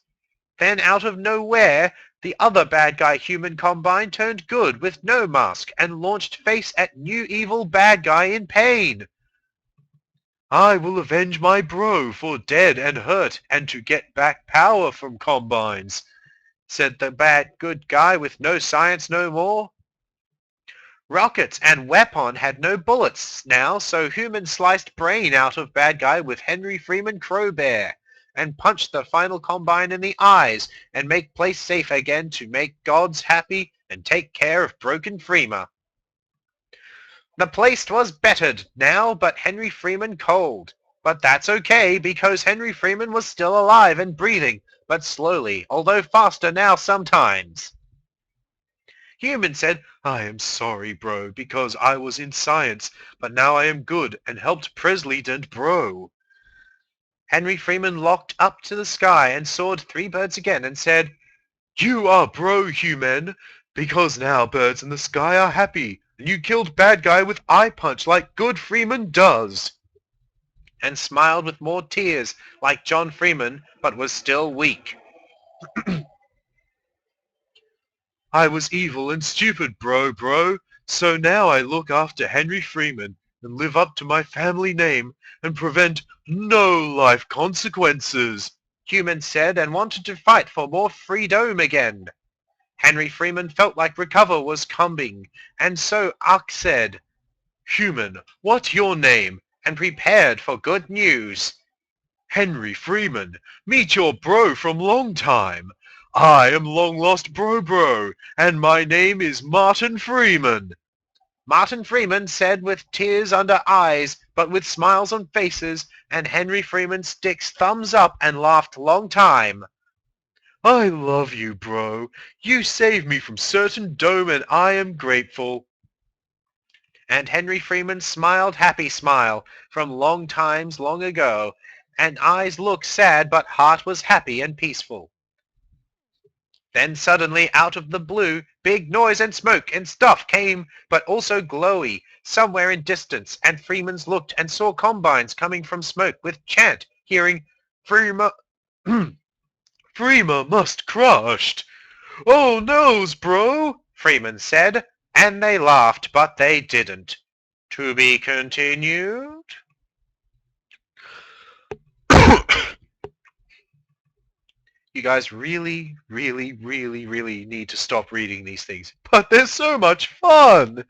Then out of nowhere, the other bad guy human combine turned good with no mask and launched face at new evil bad guy in pain. "I will avenge my bro for dead and hurt and to get back power from combines," said the bad good guy with no science no more. Rockets and weapon had no bullets now, so human sliced brain out of bad guy with Henry Freeman crowbar and punched the final combine in the eyes and make place safe again to make gods happy and take care of broken Freema. The place was bettered now, but Henry Freeman cold. But that's okay, because Henry Freeman was still alive and breathing, but slowly, although faster now sometimes. Human said, "I am sorry, bro, because I was in science, but now I am good and helped Presley and bro." Henry Freeman looked up to the sky and soared 3 birds again and said, "You are bro, human, because now birds in the sky are happy, and you killed bad guy with eye punch like good Freeman does," and smiled with more tears like John Freeman, but was still weak. I was evil and stupid, bro. So now I look after Henry Freeman and live up to my family name and prevent no life consequences, Human said, and wanted to fight for more freedom again. Henry Freeman felt like recover was coming, and so Ark said, Human, what's your name? And prepared for good news. Henry Freeman, meet your bro from long time. I am long lost bro, and my name is Martin Freeman. Martin Freeman said with tears under eyes, but with smiles on faces, and Henry Freeman sticks thumbs up and laughed long time. I love you, bro. You saved me from certain dome, and I am grateful. And Henry Freeman smiled happy smile from long times long ago, and eyes looked sad, but heart was happy and peaceful. Then suddenly out of the blue, big noise and smoke and stuff came, but also glowy, somewhere in distance, and Freeman's looked and saw combines coming from smoke with chant, hearing, Freema, Freema must crushed. Oh noes, bro, Freeman said, and they laughed, but they didn't. To be continued? You guys really need to stop reading these things. But they're so much fun!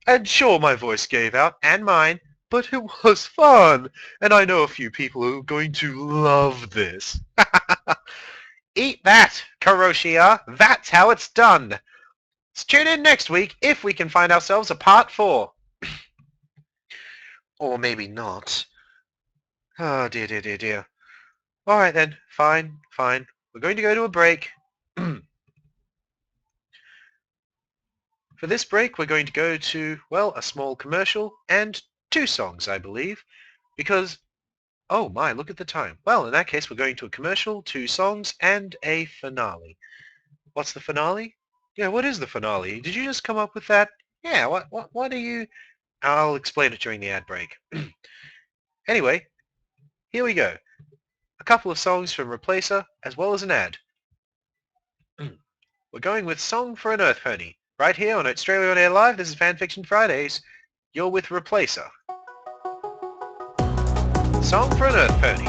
And sure, my voice gave out, and mine, but it was fun! And I know a few people who are going to love this. Eat that, Karoshia! That's how it's done! Tune in next week if we can find ourselves a part 4. Or maybe not. Oh, dear. All right then, fine. We're going to go to a break. For this break, we're going to go to, well, a small commercial and 2 songs, I believe, because, oh my, look at the time. Well, in that case, we're going to a commercial, 2 songs, and a finale. What's the finale? Yeah, what is the finale? Did you just come up with that? Yeah, what are you... I'll explain it during the ad break. Anyway, here we go. A couple of songs from Replacer, as well as an ad. We're going with Song for an Earth Pony. Right here on Australia on Air Live, this is FanFiction Fridays. You're with Replacer. Song for an Earth Pony.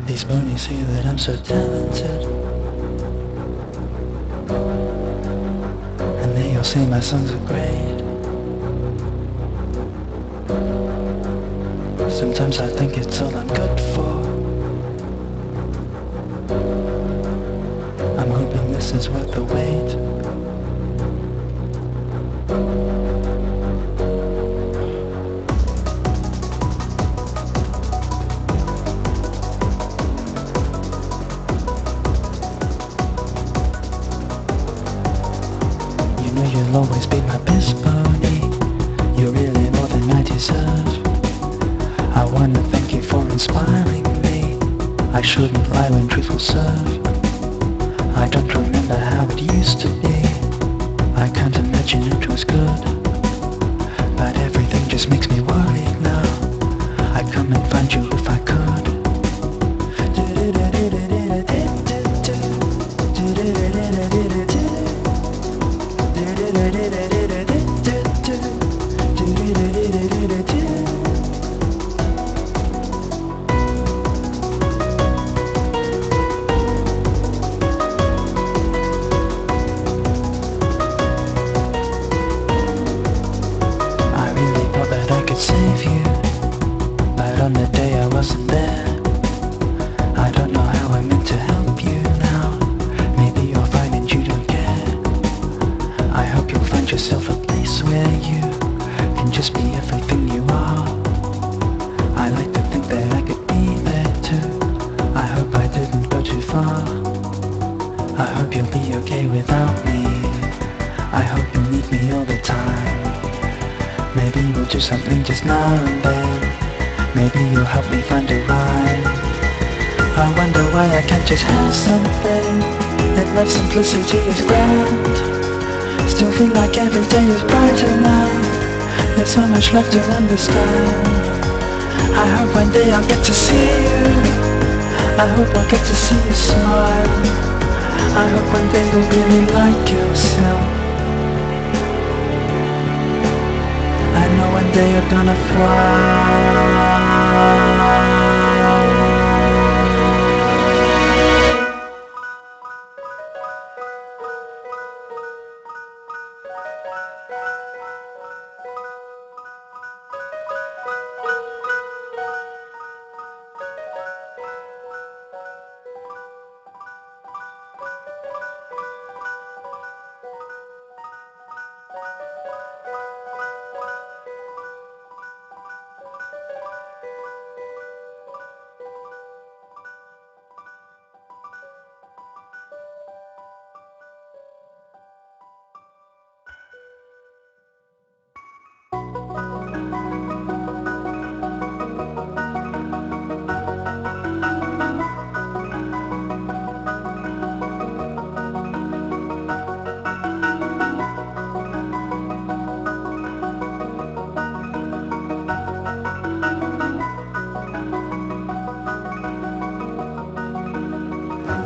These ponies say that I'm so talented, and they all say my songs are great. Sometimes I think it's all I'm good for. I'm hoping this is worth the wait. You'll always be my best pony. You're really more than I deserve. I wanna thank you for inspiring me. I shouldn't lie when truth will serve. I don't remember how it used to be. I can't imagine it was good. But everything just makes me worried now. I'd come and find you if I could. I really thought that I could sing. without me. I hope you'll need me all the time. Maybe we'll do something just now and then. Maybe you'll help me find a rhyme. I wonder why I can't just have something. That love simplicity is grand. Still feel like every day is brighter now. There's so much left to understand. I hope one day I'll get to see you. I hope I'll get to see you smile. I hope one day you'll really like yourself. I know one day you're gonna fly.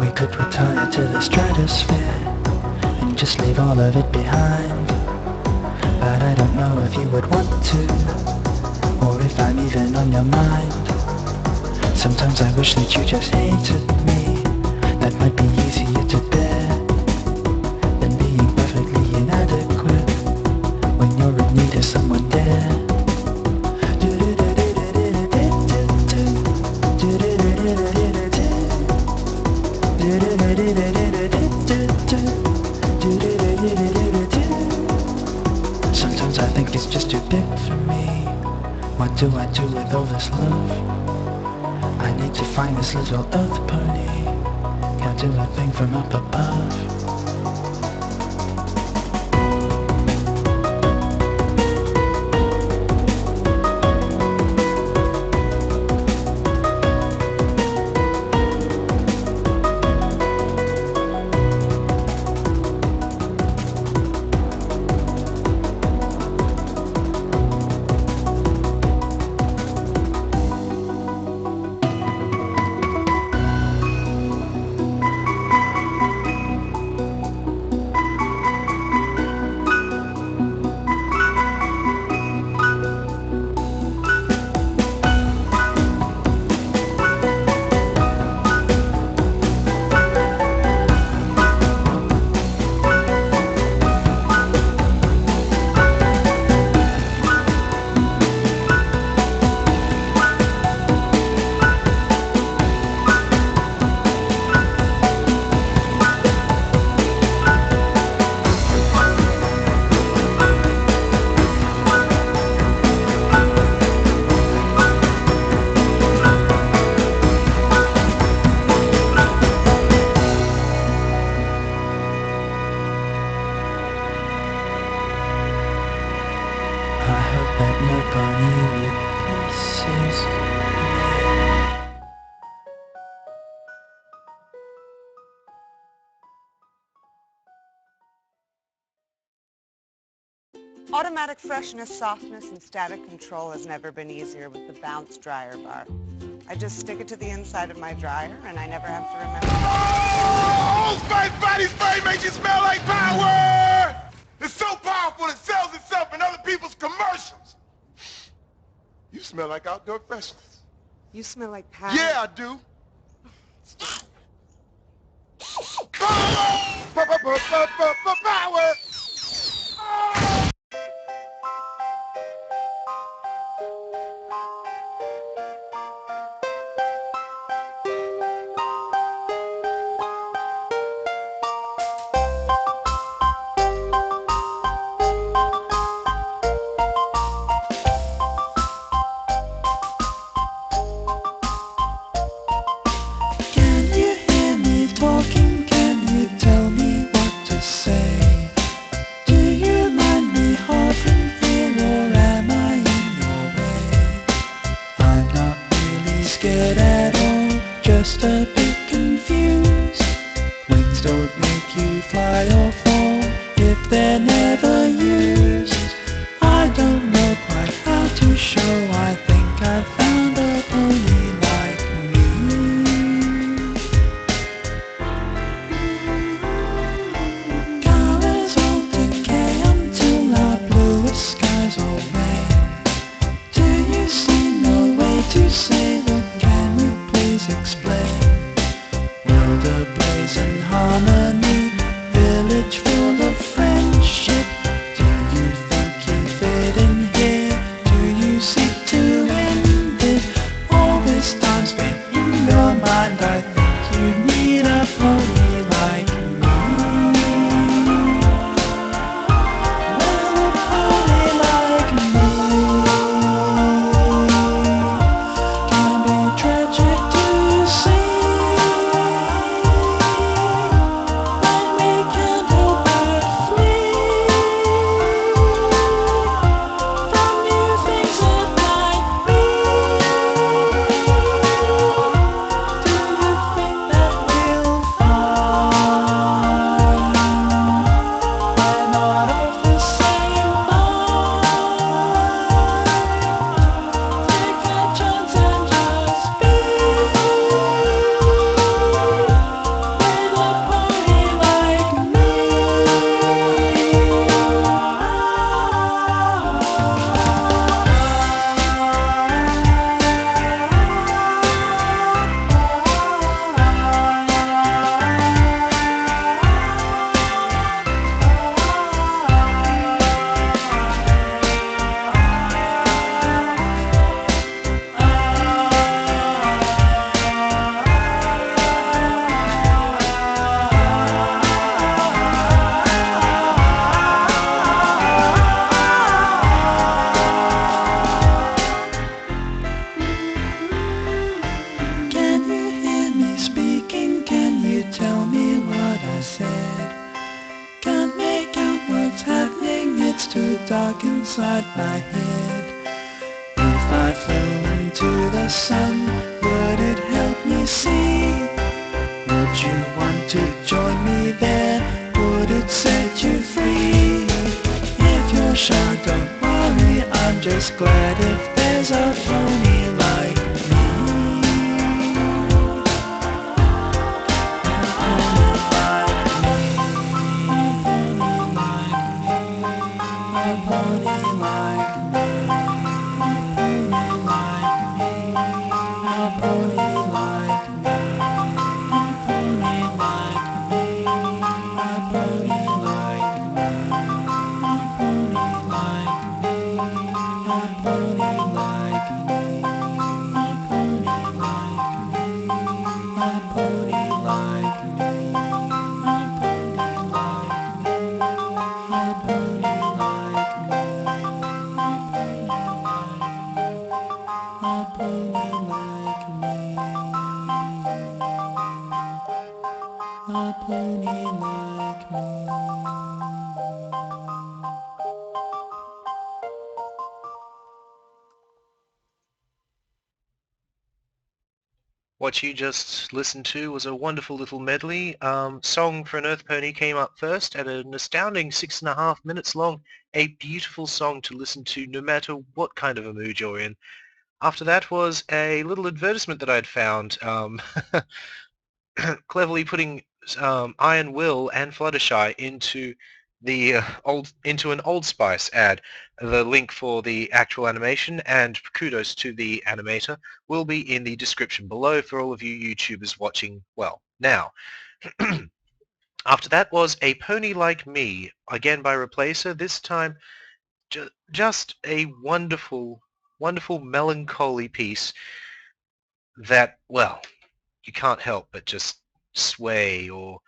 We could retire to the stratosphere and just leave all of it behind. But I don't know if you would want to, or if I'm even on your mind. Sometimes I wish that you just hated me. That might be easier to bear than being perfectly inadequate when you're in need of someone there. Sometimes I think it's just too big for me. What do I do with all this love? I need to find this little earth pony. Can't do a thing from up above. Automatic freshness, softness, and static control has never been easier with the Bounce dryer bar. I just stick it to the inside of my dryer, and I never have to remember. Oh, Spice Body Spray makes you smell like power! It's so powerful it sells itself in other people's commercials. You smell like outdoor freshness. You smell like power. Yeah, I do. Power! Power! Can you hear me talking? Can you tell me what to scared at all, just a bit confused. Wings don't make you fly or fall if they're never used. I don't know quite how to show, I think I found a pony like me. Colors all decay until our bluest skies all wane. Do you see no way to say, what can you please explain? World ablaze in harmony, village full of friendship. Do you think you fit in here? Do you seek to end it? All this time spent in your mind, I think you need a pony like me. Well, a pony like me can be tragic to see. When we can't help but flee from new things that might be. Do you think that we'll find we're not of the same mind? Take a chance and just be with a pony like me. Can you hear me speaking? Can you tell me what I said? Can't make out what's happening, it's too dark inside my head. If I flew into the sun, would it help me see? Would you want to join me there? Would it set you free? If you're shy, don't worry, I'm just glad if there's a pony like me. What you just listened to was a wonderful little medley. Song for an Earth Pony came up first at an astounding 6.5 minutes long. A beautiful song to listen to no matter what kind of a mood you're in. After that was a little advertisement that I'd found, cleverly putting Iron Will and Fluttershy into the into an Old Spice ad. The link for the actual animation and kudos to the animator will be in the description below for all of you YouTubers watching well now. After that was A Pony Like Me, again by Replacer, this time just a wonderful, wonderful melancholy piece that, well, you can't help but just sway or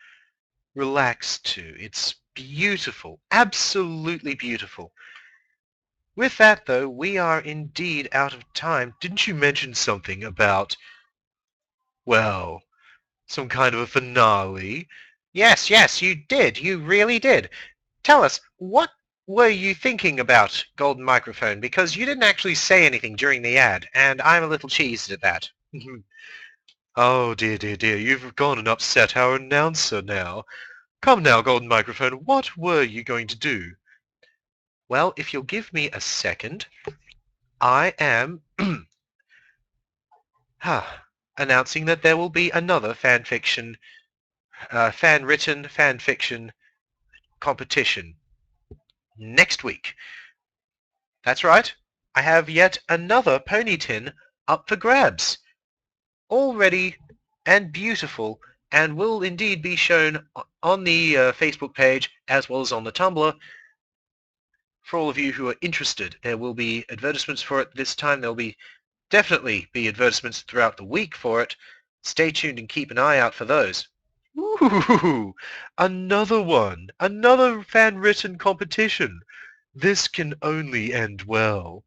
relax to. It's beautiful, absolutely beautiful. With that, though, we are indeed out of time. Didn't you mention something about, well, some kind of a finale? Yes, yes, you did. You really did. Tell us, what were you thinking about Golden Microphone? Because you didn't actually say anything during the ad, and I'm a little cheesed at that. Oh dear, dear, dear, you've gone and upset our announcer now. Come now, Golden Microphone, what were you going to do? Well, if you'll give me a second, I am announcing that there will be another fan-written fan-fiction competition next week. That's right, I have yet another pony tin up for grabs, all ready and beautiful, and will indeed be shown on the Facebook page as well as on the Tumblr. For all of you who are interested, there will be advertisements for it this time. There will definitely be advertisements throughout the week for it. Stay tuned and keep an eye out for those. Ooh, another one, another fan-written competition. This can only end well.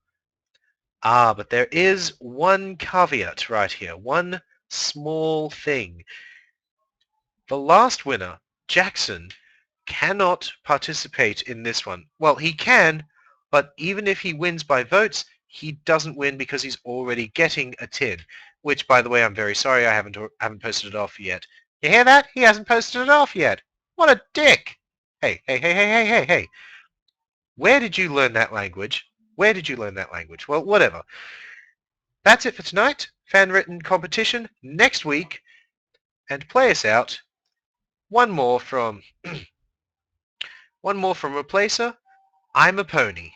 But there is one caveat right here, one small thing. The last winner, Jackson, cannot participate in this one. Well, he can, but even if he wins by votes, he doesn't win because he's already getting a tin, which, by the way, I'm very sorry I haven't posted it off yet. You hear that? He hasn't posted it off yet. What a dick! Hey, hey, hey, hey, hey, hey, hey. Where did you learn that language? Where did you learn that language? Well, whatever. That's it for tonight. Fan-written competition next week. And play us out. One more from Replacer. I'm a pony.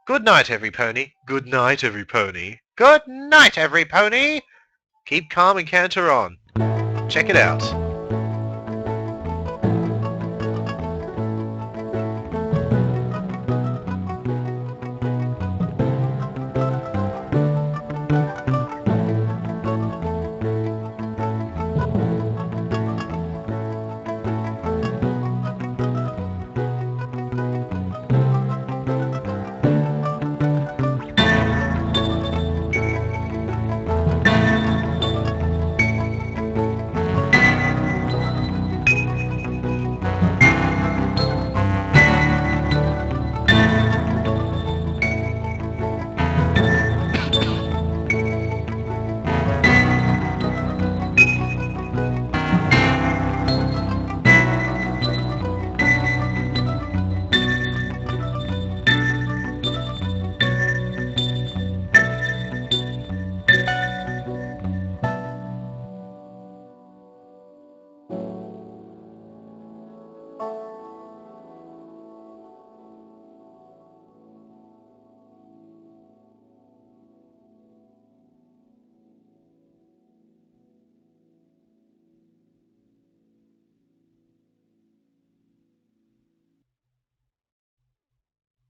Good night, every pony. Good night, every pony. Good night, every pony. Keep calm and canter on. Check it out.